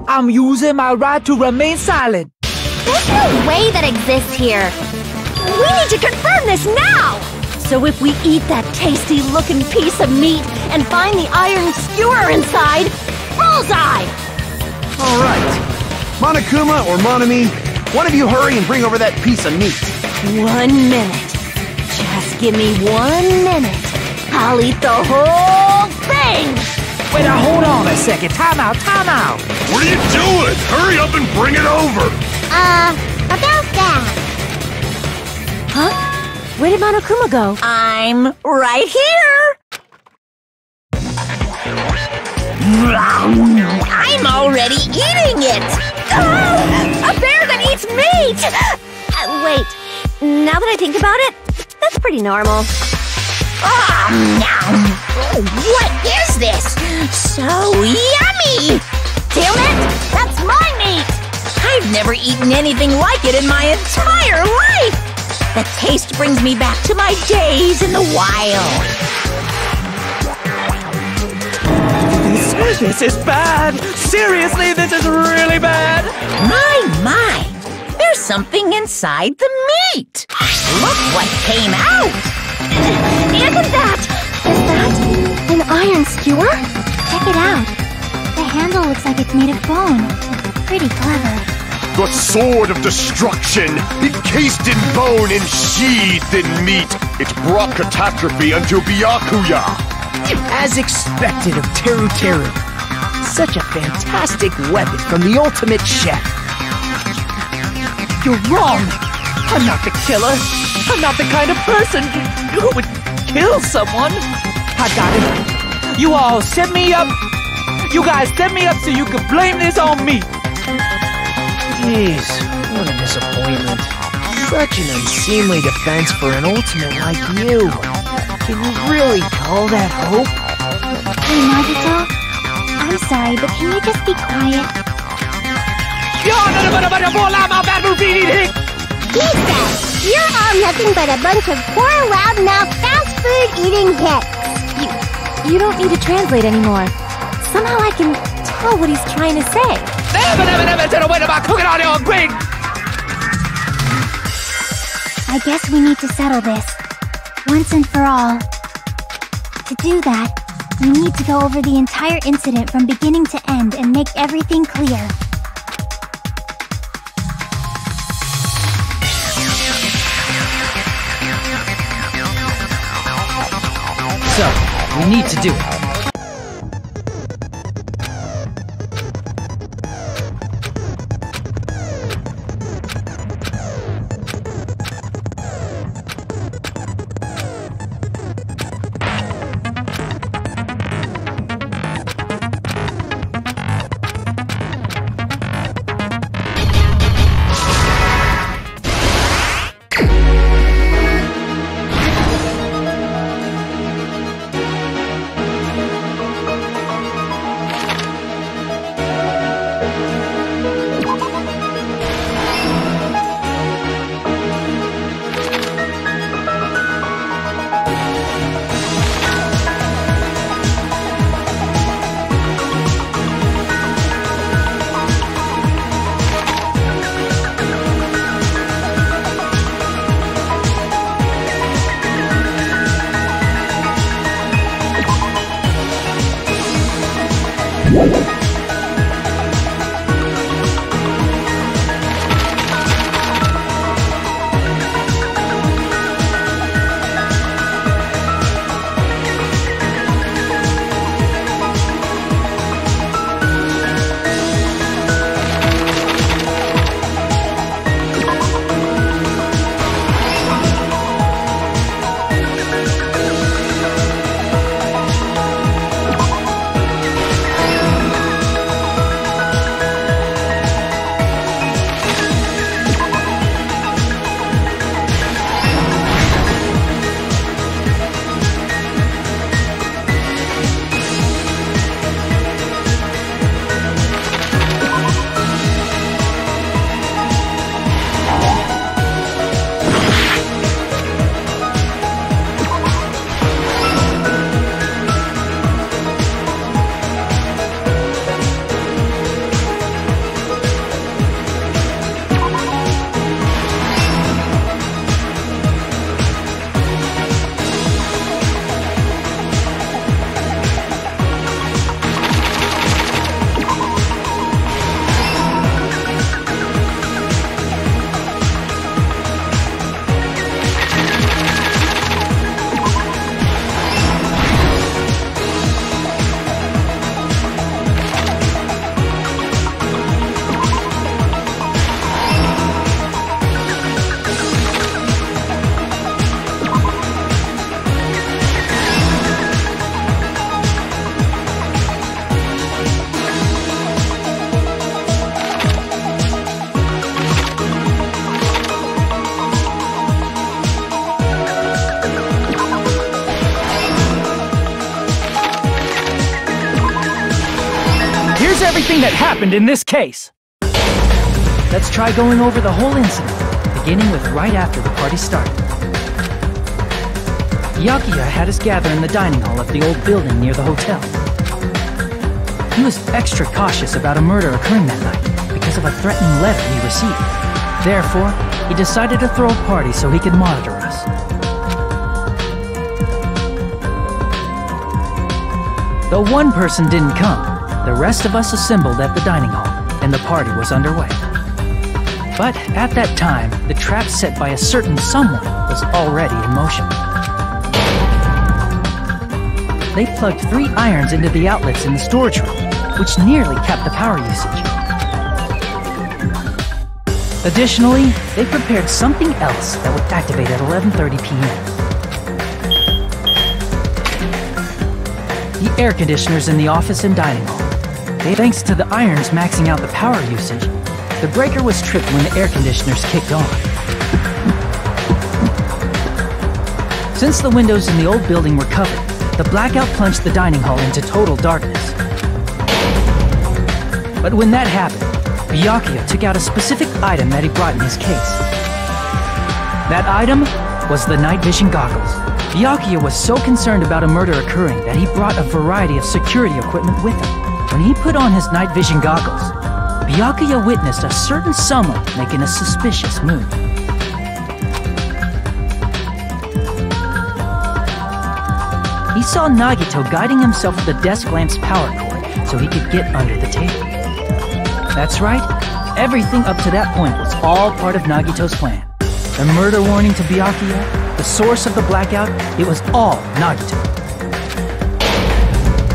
I'm using my right to remain silent. There's no way that exists here. We need to confirm this now! So if we eat that tasty-looking piece of meat and find the iron skewer inside, bullseye! All right. Monokuma or Monami, one of you hurry and bring over that piece of meat. 1 minute. Just give me 1 minute. I'll eat the whole thing! Wait, now hold on a second. Time out, time out. What are you doing? Hurry up and bring it over! About that. Huh? Where did Monokuma go? I'm right here! I'm already eating it! A bear that eats meat! Wait, now that I think about it, that's pretty normal. What is this? So yummy! Damn it! That's my meat! I've never eaten anything like it in my entire life! The taste brings me back to my days in the wild. This is bad! Seriously, this is really bad! My! There's something inside the meat! Look what came out! Isn't that? Is that an iron skewer? Check it out. The handle looks like it's made of bone. Pretty clever. The sword of destruction, encased in bone and sheathed in meat, it brought catastrophe unto Byakuya. As expected of Teru Teru. Such a fantastic weapon from the ultimate chef. You're wrong! I'm not the killer! I'm not the kind of person who would kill someone! I got it! You all set me up! You guys set me up so you could blame this on me! Jeez, what a disappointment. Such an unseemly defense for an ultimate like you. Can you really call that hope? Hey, Nagito. I'm sorry, but can you just be quiet? Pizza! You're all nothing but a bunch of poor, loudmouth, fast food eating hicks. You don't need to translate anymore. Somehow I can tell what he's trying to say. I guess we need to settle this. Once and for all. To do that, we need to go over the entire incident from beginning to end and make everything clear. So, we need to do it. everything that happened in this case. Let's try going over the whole incident, beginning with right after the party started. Byakuya had us gather in the dining hall of the old building near the hotel. He was extra cautious about a murder occurring that night because of a threatening letter he received. Therefore, he decided to throw a party so he could monitor us. Though one person didn't come, the rest of us assembled at the dining hall, and the party was underway. But at that time, the trap set by a certain someone was already in motion. They plugged 3 irons into the outlets in the storage room, which nearly capped the power usage. Additionally, they prepared something else that would activate at 11:30 p.m. The air conditioners in the office and dining hall. Thanks to the irons maxing out the power usage, the breaker was tripped when the air conditioners kicked on. Since the windows in the old building were covered, the blackout plunged the dining hall into total darkness. But when that happened, Byakuya took out a specific item that he brought in his case. That item was the night vision goggles. Byakuya was so concerned about a murder occurring that he brought a variety of security equipment with him. When he put on his night vision goggles, Byakuya witnessed a certain someone making a suspicious move. He saw Nagito guiding himself with the desk lamp's power cord so he could get under the table. That's right, everything up to that point was all part of Nagito's plan. The murder warning to Byakuya, the source of the blackout, it was all Nagito.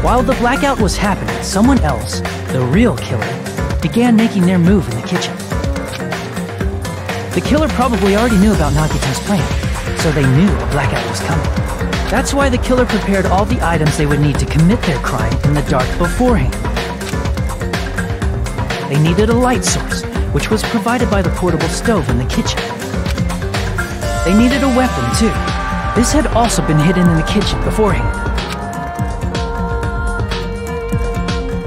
While the blackout was happening, someone else, the real killer, began making their move in the kitchen. The killer probably already knew about Nagito's plan, so they knew a blackout was coming. That's why the killer prepared all the items they would need to commit their crime in the dark beforehand. They needed a light source, which was provided by the portable stove in the kitchen. They needed a weapon, too. This had also been hidden in the kitchen beforehand.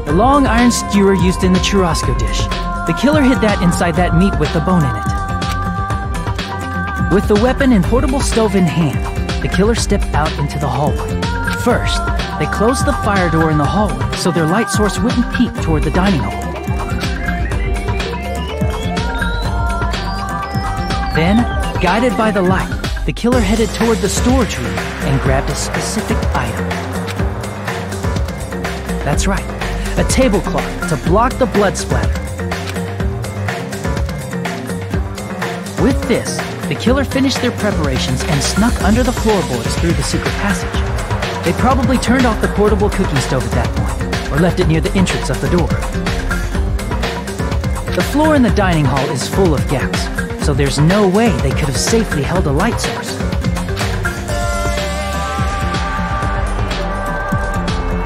The long iron skewer used in the churrasco dish. The killer hid that inside that meat with the bone in it. With the weapon and portable stove in hand, the killer stepped out into the hallway. First, they closed the fire door in the hallway so their light source wouldn't peek toward the dining hall. Then, guided by the light, the killer headed toward the storage room and grabbed a specific item. That's right, a tablecloth to block the blood splatter. With this, the killer finished their preparations and snuck under the floorboards through the secret passage. They probably turned off the portable cooking stove at that point, or left it near the entrance of the door. The floor in the dining hall is full of gaps, so there's no way they could have safely held a light source.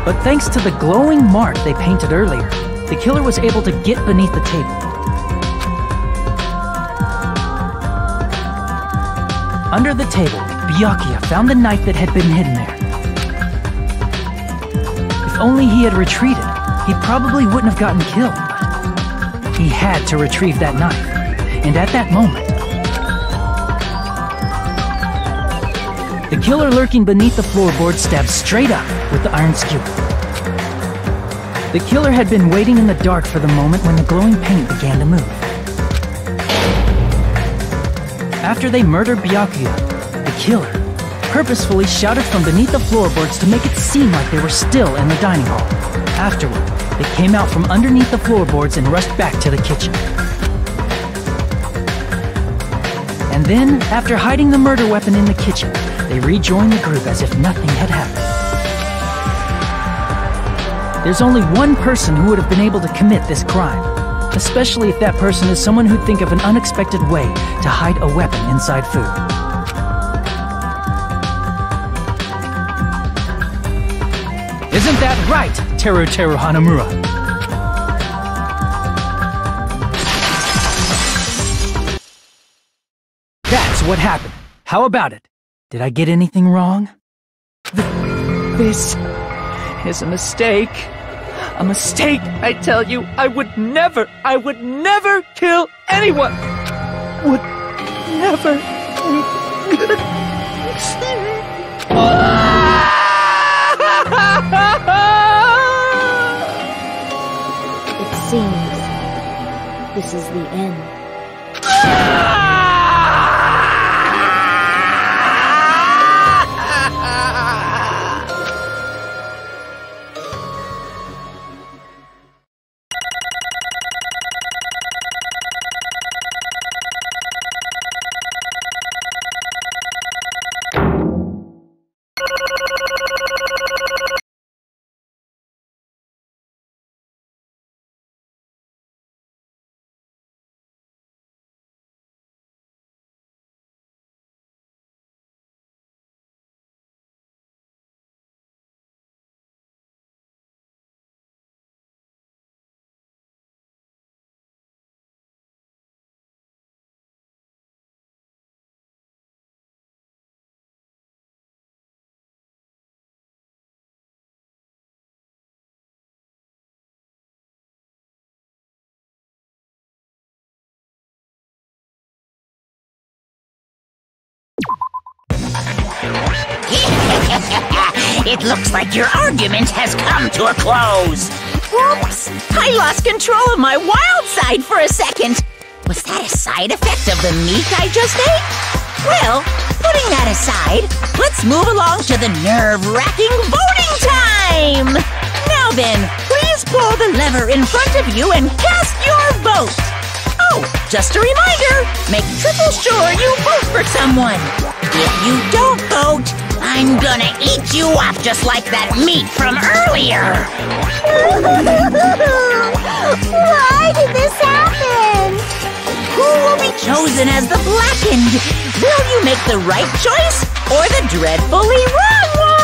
But thanks to the glowing mark they painted earlier, the killer was able to get beneath the table. Under the table, Byakuya found the knife that had been hidden there. If only he had retreated, he probably wouldn't have gotten killed, but he had to retrieve that knife. And at that moment, the killer lurking beneath the floorboard stabbed straight up with the iron skewer. The killer had been waiting in the dark for the moment when the glowing paint began to move. After they murdered Byakuya, the killer purposefully shouted from beneath the floorboards to make it seem like they were still in the dining hall. Afterward, they came out from underneath the floorboards and rushed back to the kitchen. And then, after hiding the murder weapon in the kitchen, they rejoined the group as if nothing had happened. There's only one person who would have been able to commit this crime, especially if that person is someone who'd think of an unexpected way to hide a weapon inside food. Isn't that right, Teru Hanamura? That's what happened. How about it? Did I get anything wrong? This is a mistake. A mistake, I tell you. I would never kill anyone. Would never. It seems this is the end. It looks like your argument has come to a close. Whoops! I lost control of my wild side for a second. Was that a side effect of the meat I just ate? Well, putting that aside, let's move along to the nerve-wracking voting time! Now then, please pull the lever in front of you and cast your vote. Oh, just a reminder, make triple sure you vote for someone. If you don't vote, I'm gonna eat you up just like that meat from earlier. Why did this happen? Who will be chosen as the blackened? Will you make the right choice or the dreadfully wrong one?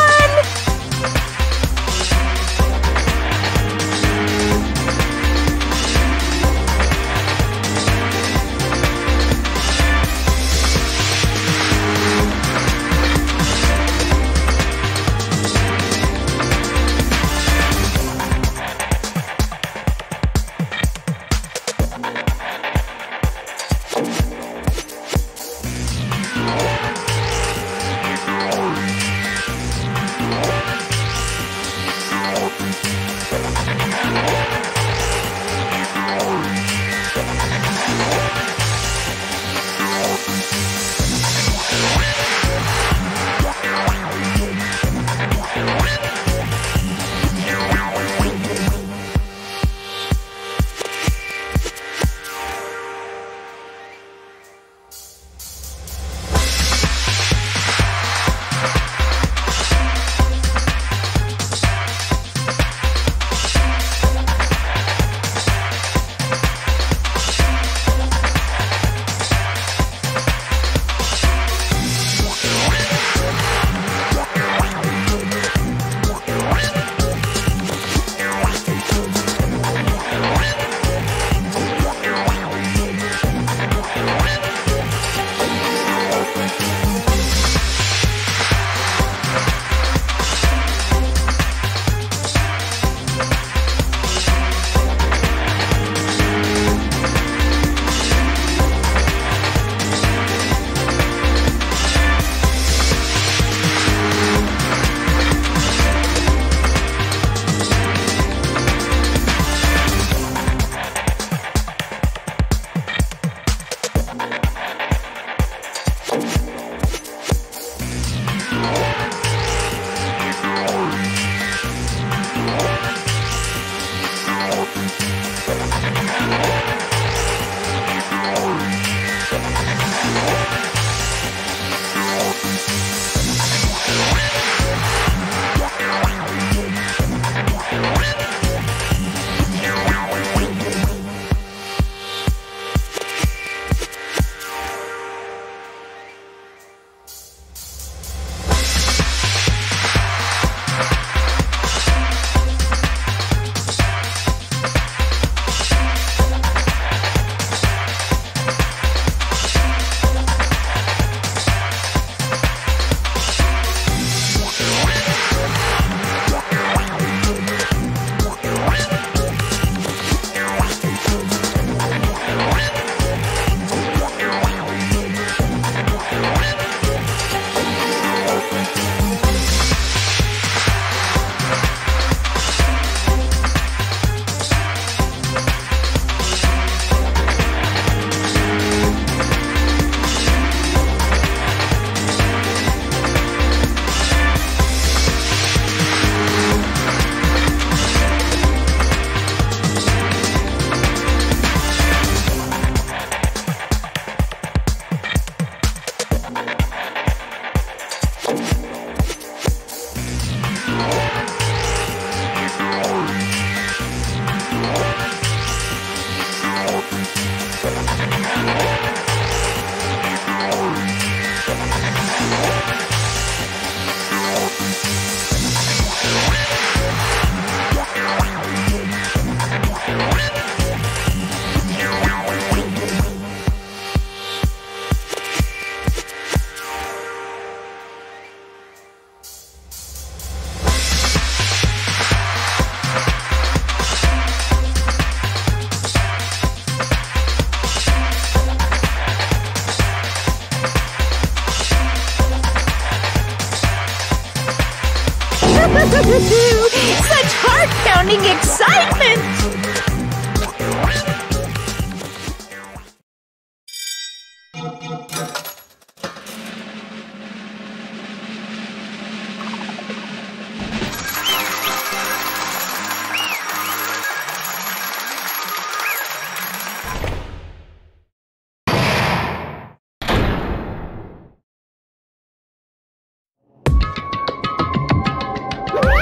Such heart-pounding excitement!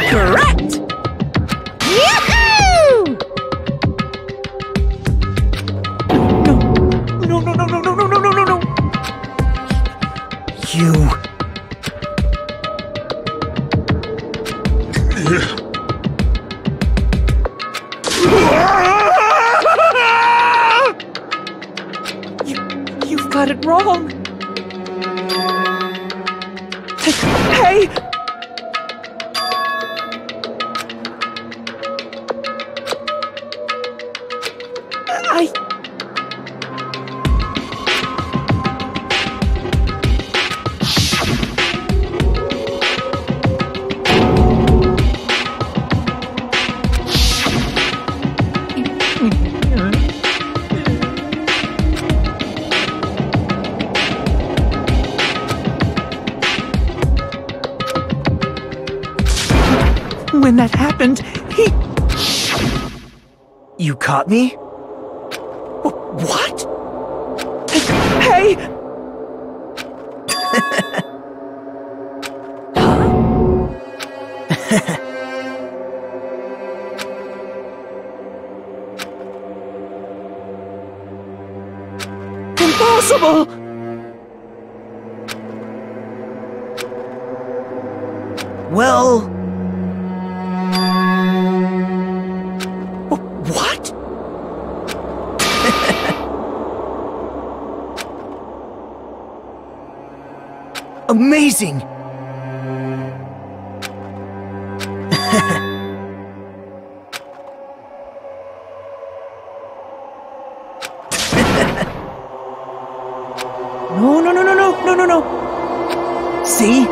Correct! Yahoo! No. You... You've got it wrong. Hey! When that happened, he... You caught me? What? Hey! Impossible! Well... What? Amazing! No. See?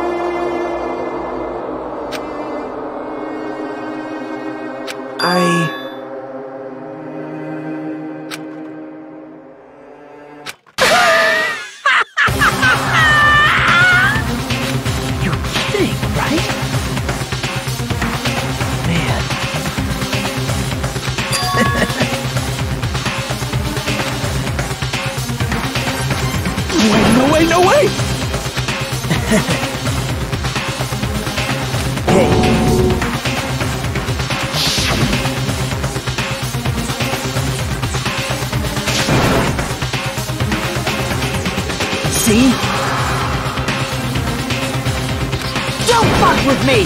You're kidding, right? Man. No way! See? Don't fuck with me!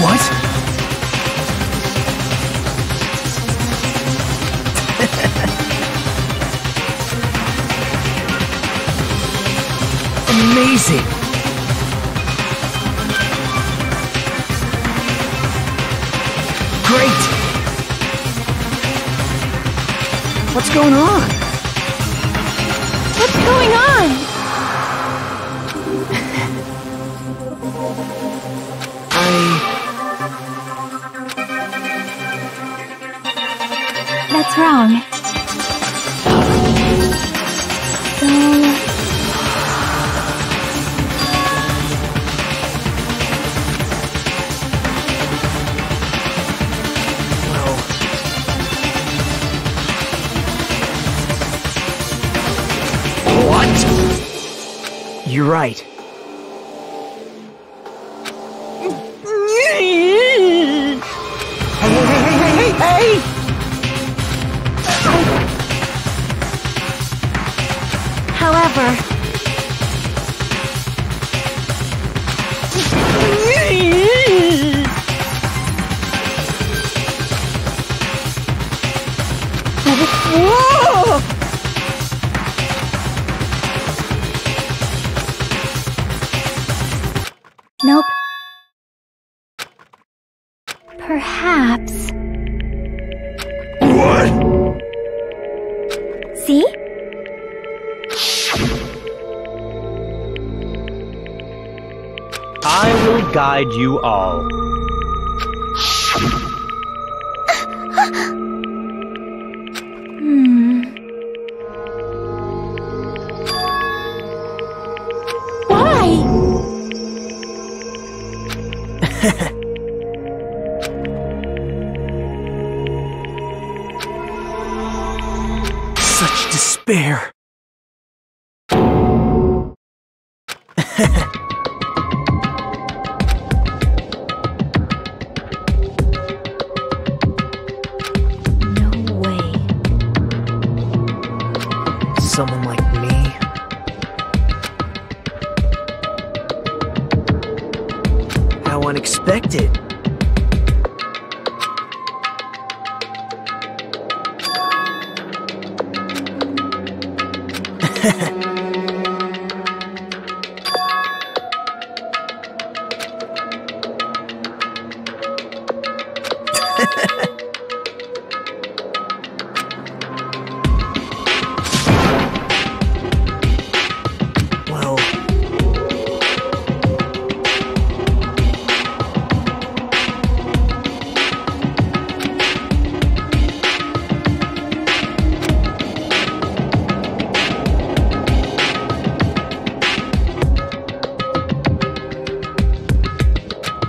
What? Amazing! Great! What's going on? What's going on? That's wrong. You're right. Hey! However, Whoa! Nope. Perhaps. What? See? I will guide you all. Such despair. No way. Someone like me? How unexpected. Well,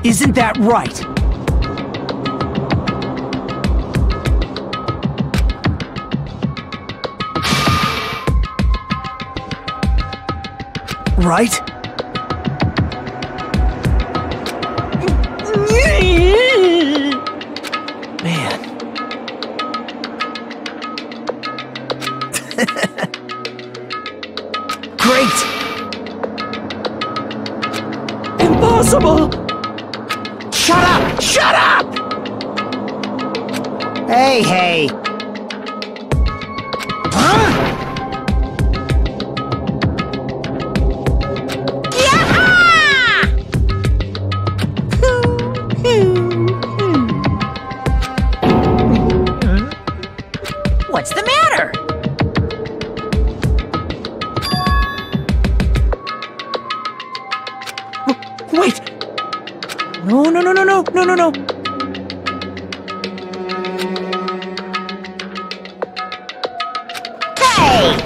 Isn't that right? right? Man. Great! Impossible! Shut up! Shut up! Hey, hey. Huh? What's the matter? Wait! No, no, no, no, no, no, no, no! Hey!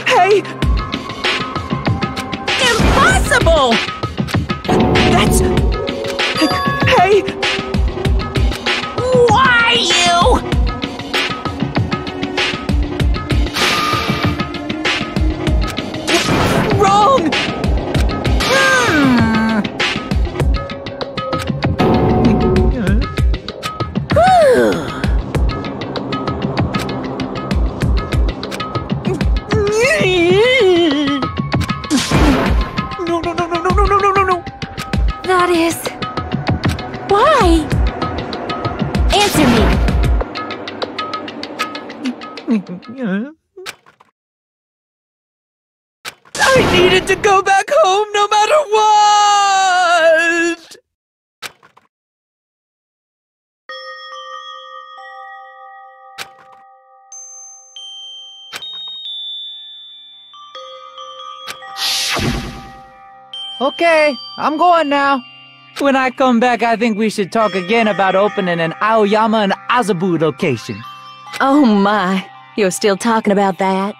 Hey! Impossible! That's... Hey! Why you? Wrong! No, no, no, no, no, no, no, no, no, no! That is... Why? Answer me. I needed to go back home no matter what! Okay, I'm going now. When I come back, I think we should talk again about opening an Aoyama and Azabu location. Oh my, you're still talking about that?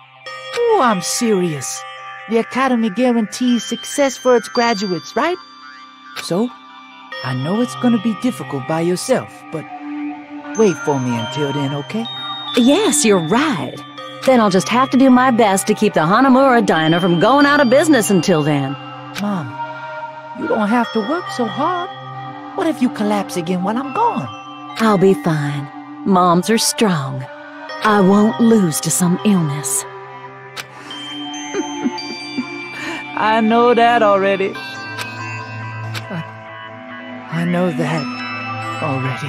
Oh, I'm serious. The Academy guarantees success for its graduates, right? So, I know it's gonna be difficult by yourself, but wait for me until then, okay? Yes, you're right. Then I'll just have to do my best to keep the Hanamura Diner from going out of business until then. Mom, you don't have to work so hard. What if you collapse again while I'm gone? I'll be fine. Moms are strong. I won't lose to some illness. I know that already. I know that already.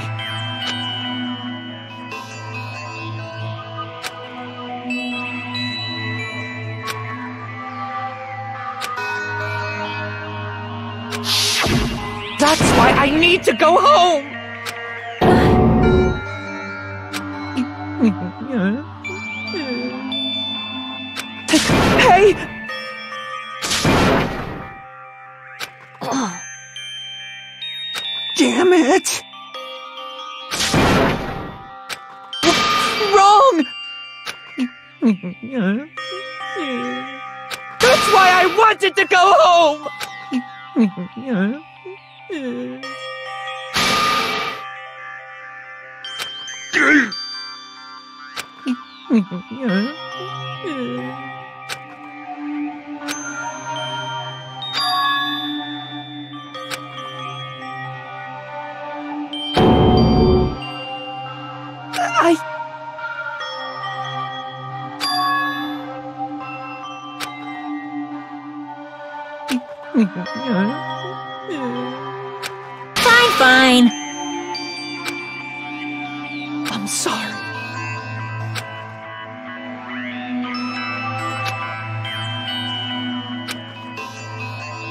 That's why I need to go home! Hey! That's why I wanted to go home! Fine. I'm sorry.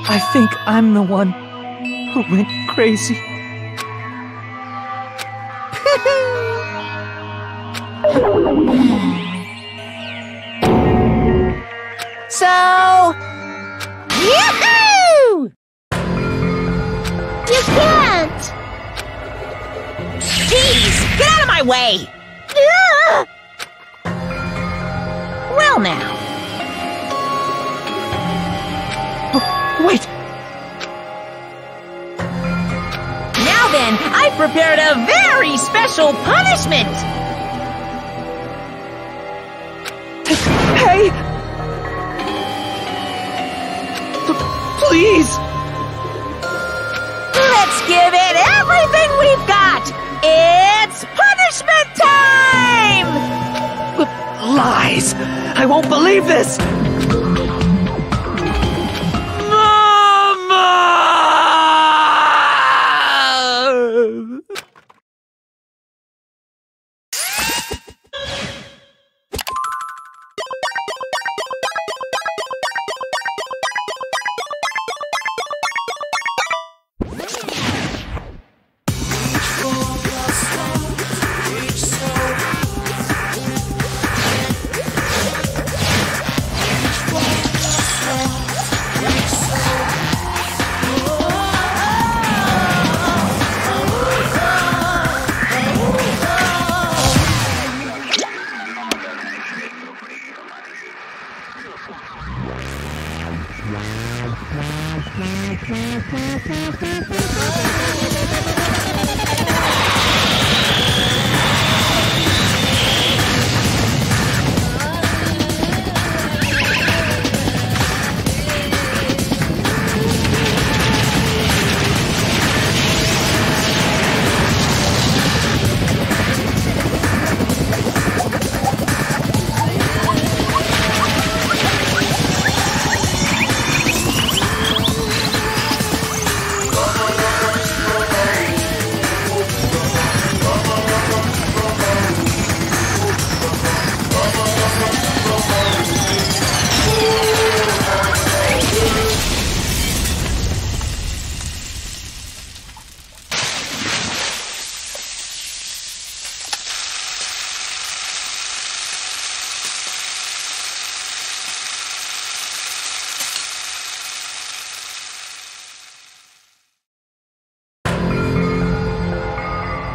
I think I'm the one who went crazy. So... Yahoo! You can't! Jeez, get out of my way! Ah! Well now. Wait! Now then, I've prepared a very special punishment! Hey! Please! Let's give it everything we've got! It's punishment time! Lies! I won't believe this! Mama!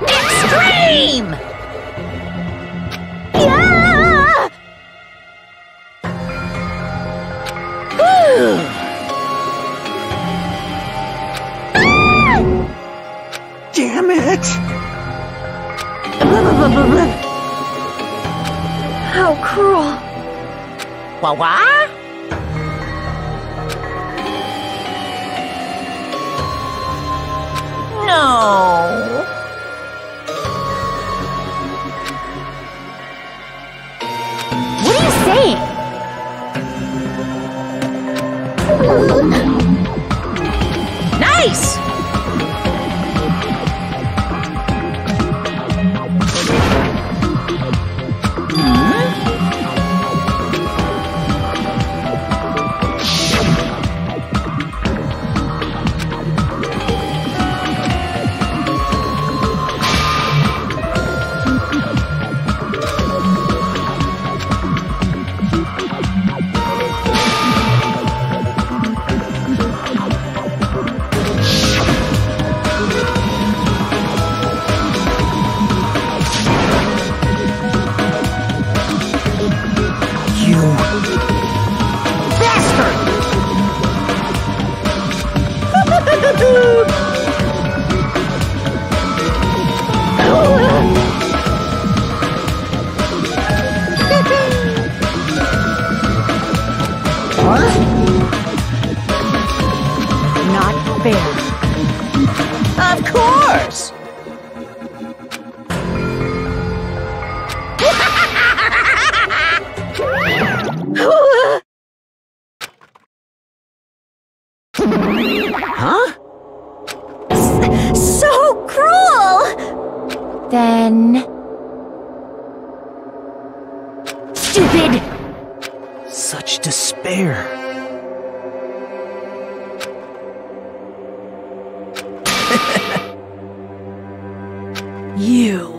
Extreme! Yeah! Damn it! How cruel. What? No. What are you saying? Nice! stupid! Such despair. You.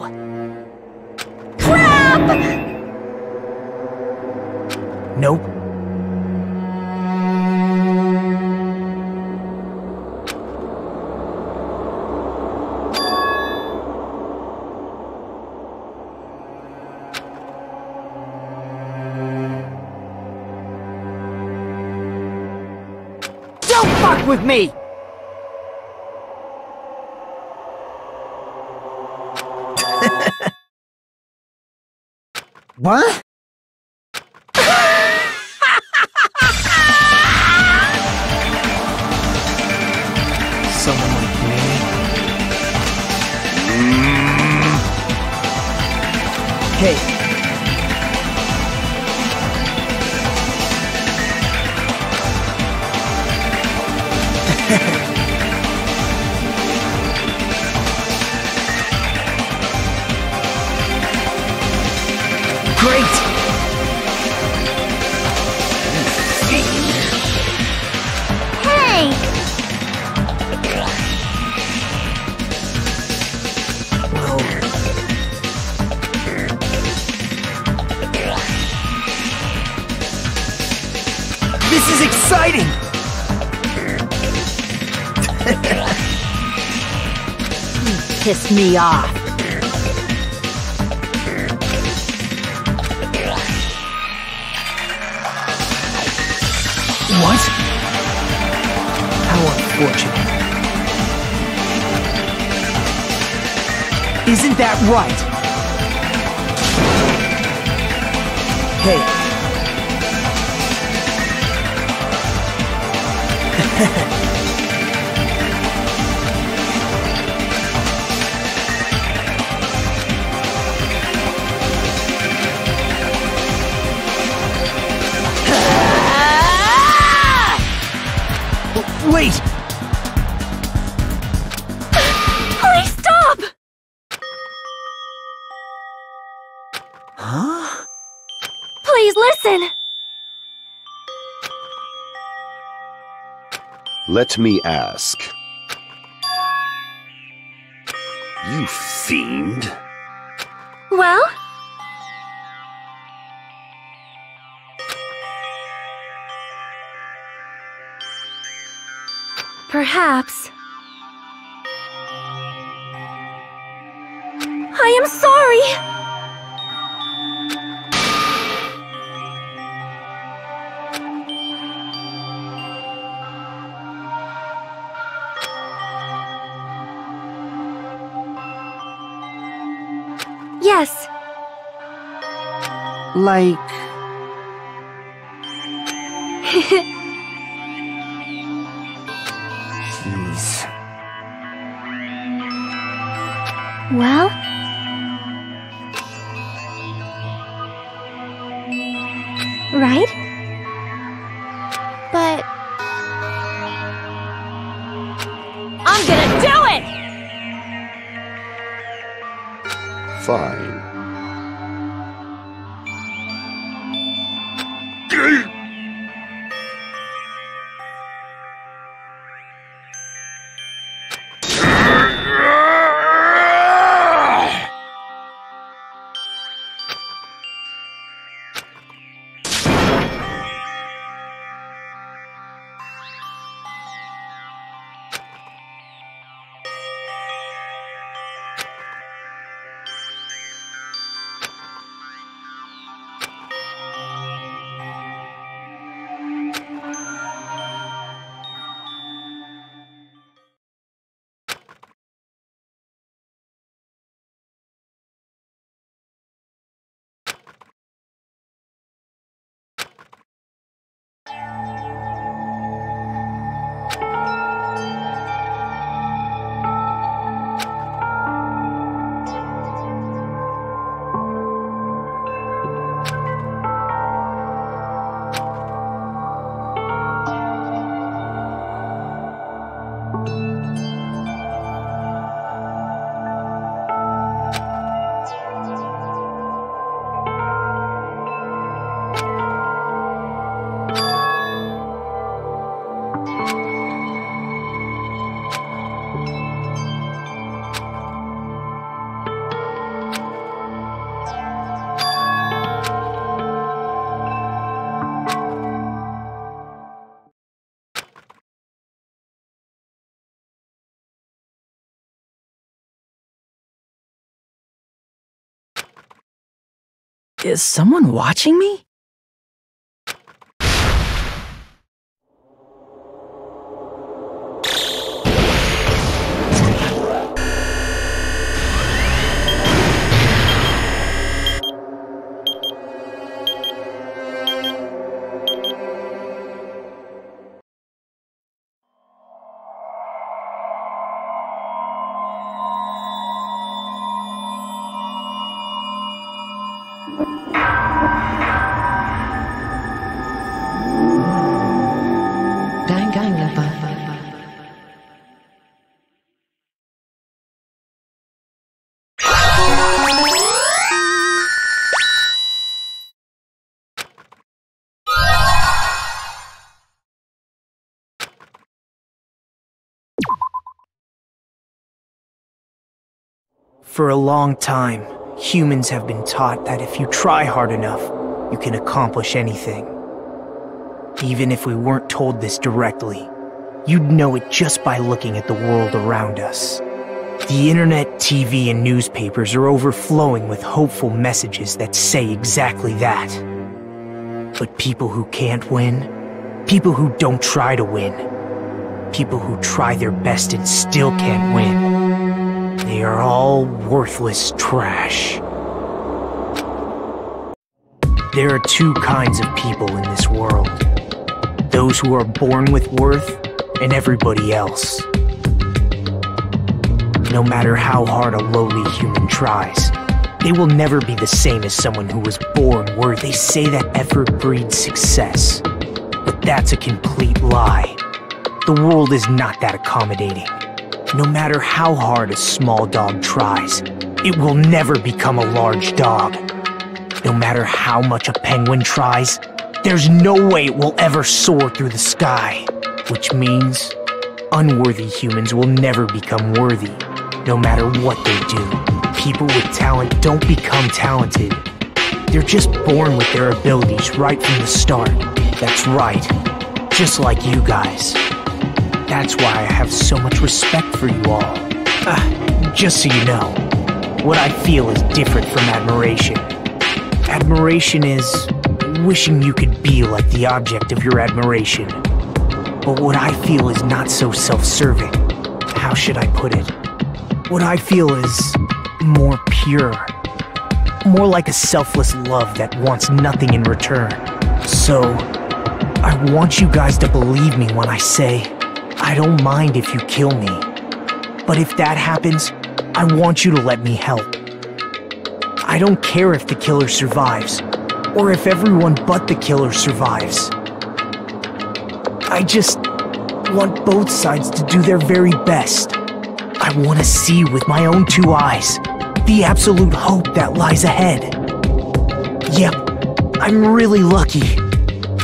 Crap! Nope. Don't fuck with me! What? Someone like me. Hey. Great! Hey! Well, this is exciting! Piss me off. What? How unfortunate. Isn't that right? Hey. Wait! Please stop! Huh? Please listen! Let me ask. You fiend. Well? Perhaps. I am sorry! Yes. Like... Jeez. Well? Right? But... I'm gonna do it! Fine. Is someone watching me? Danganronpa. For a long time, humans have been taught that if you try hard enough, you can accomplish anything. Even if we weren't told this directly, you'd know it just by looking at the world around us. The internet, TV, and newspapers are overflowing with hopeful messages that say exactly that. But people who can't win, people who don't try to win, people who try their best and still can't win, they are all worthless trash. There are two kinds of people in this world. Those who are born with worth, and everybody else. No matter how hard a lowly human tries, they will never be the same as someone who was born worthy. They say that effort breeds success, but that's a complete lie. The world is not that accommodating. No matter how hard a small dog tries, it will never become a large dog. No matter how much a penguin tries, there's no way it will ever soar through the sky. Which means, unworthy humans will never become worthy, no matter what they do. People with talent don't become talented. They're just born with their abilities right from the start. That's right, just like you guys. That's why I have so much respect for you all. Just so you know, what I feel is different from admiration. Admiration is wishing you could be like the object of your admiration. But what I feel is not so self-serving. How should I put it? What I feel is more pure. More like a selfless love that wants nothing in return. So, I want you guys to believe me when I say, I don't mind if you kill me. But if that happens, I want you to let me help. I don't care if the killer survives, or if everyone but the killer survives. I just want both sides to do their very best. I want to see with my own two eyes the absolute hope that lies ahead. Yep, I'm really lucky.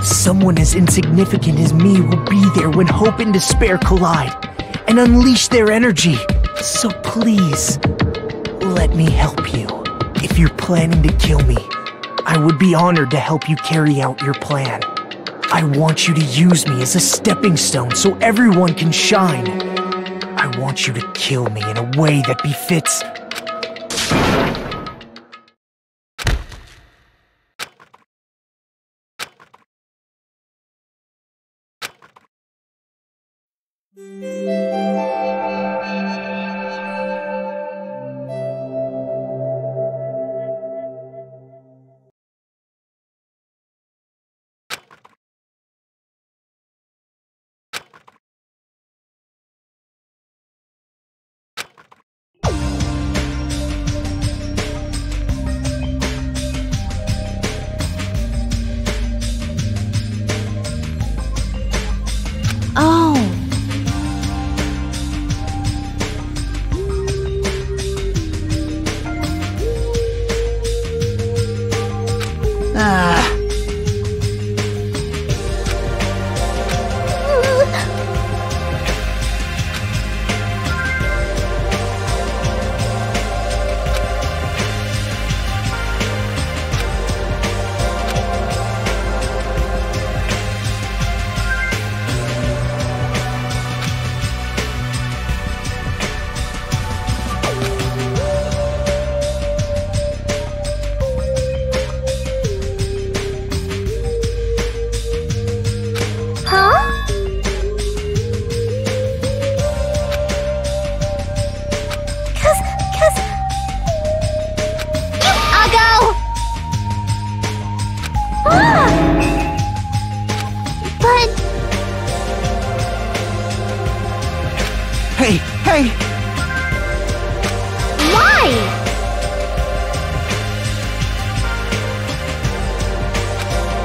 Someone as insignificant as me will be there when hope and despair collide and unleash their energy. So please, let me help you. If you're planning to kill me, I would be honored to help you carry out your plan. I want you to use me as a stepping stone so everyone can shine. I want you to kill me in a way that befits... Oh.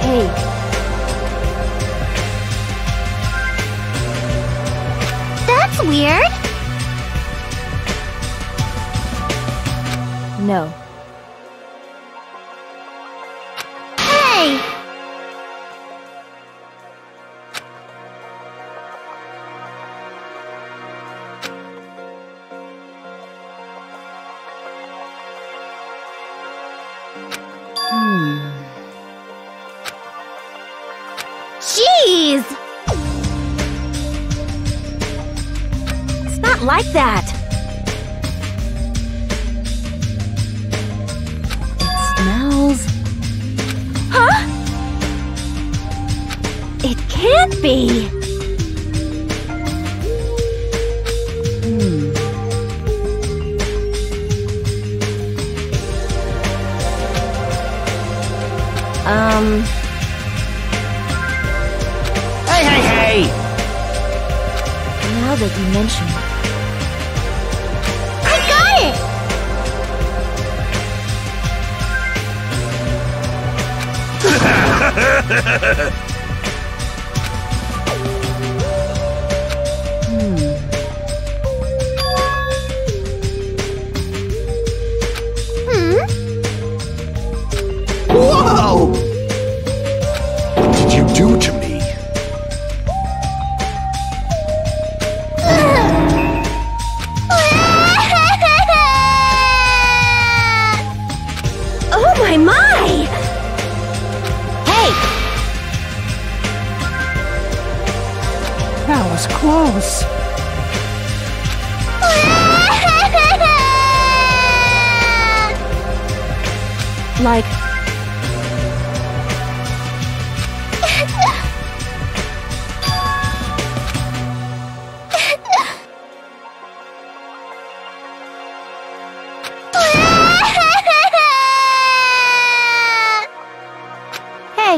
cave. That's weird. No. Hey! Jeez! It's not like that. It smells... Huh? It can't be! Hey! Now that you mention it. I got it! Whoa! What did you do to me? Oh my! Hey! That was close. Like... Hey!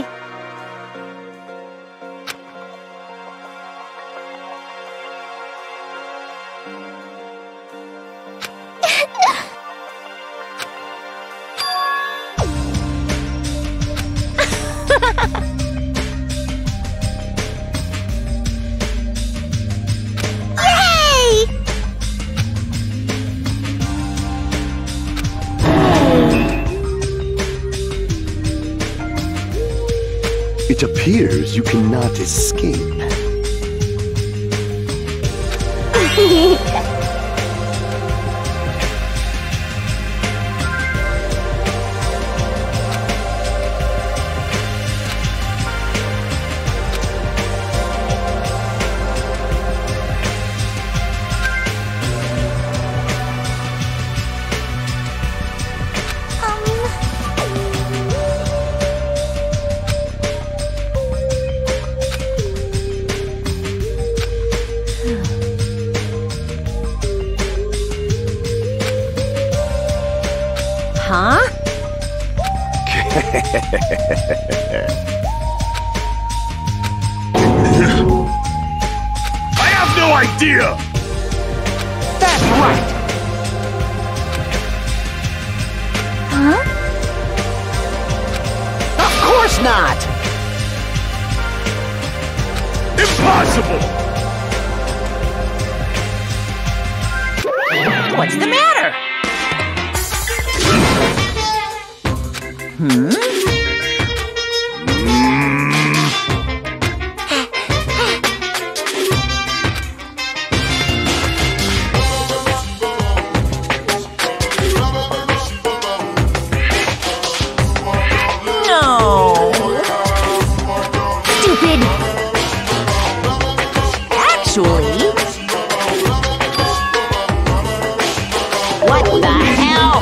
Yay! It appears you cannot escape. Huh? I have no idea! That's right. Huh? Of course not! Impossible! What's the matter? No. Stupid! Actually... What the hell?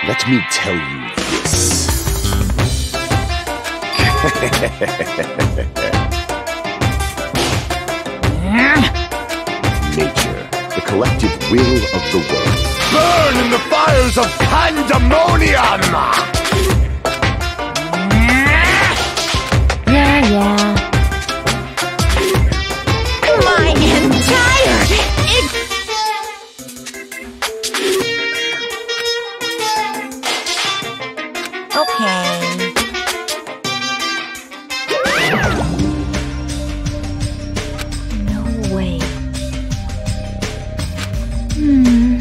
Let me tell you this. Nature, the collective will of the world. Burn in the fires of pandemonium! Yeah. My entire... Hey,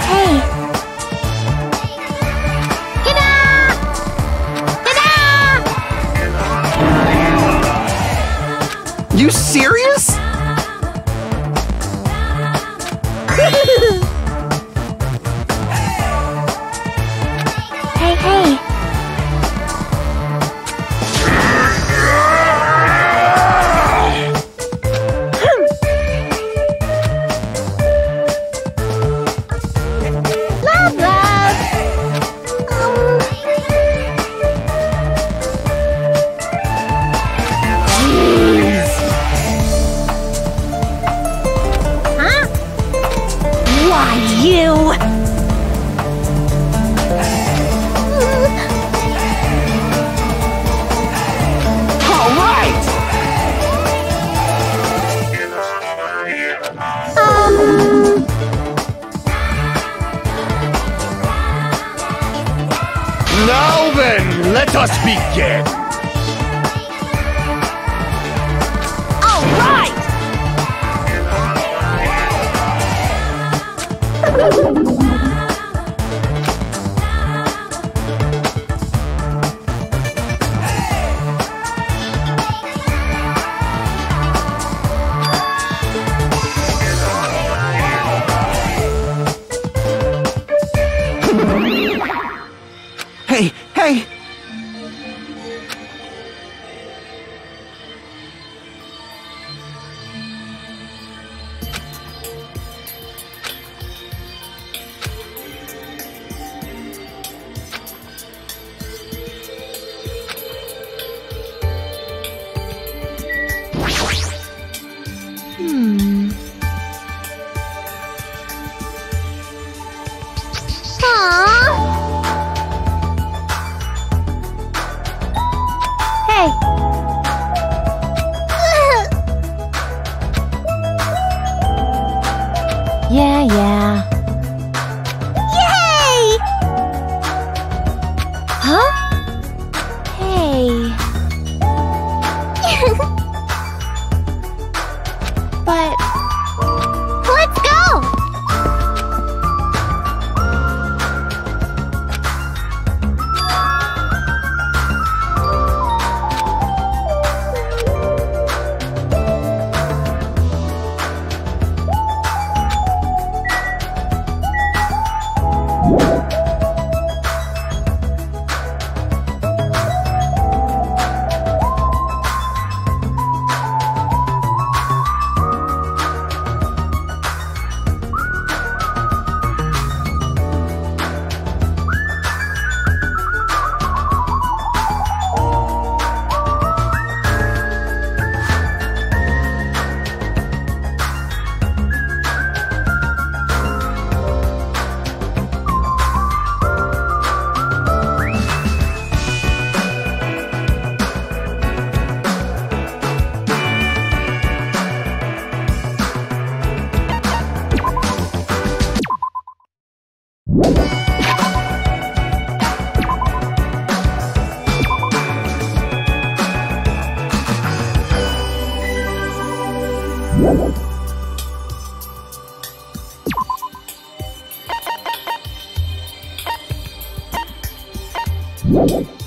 hey. You serious? Hey, hey. Love, love. Huh? Why, you! All right! Now then, let us begin. All right! Hey, hey! Hey. Yeah, yeah. Yay! Huh? Hey. But Let's go! You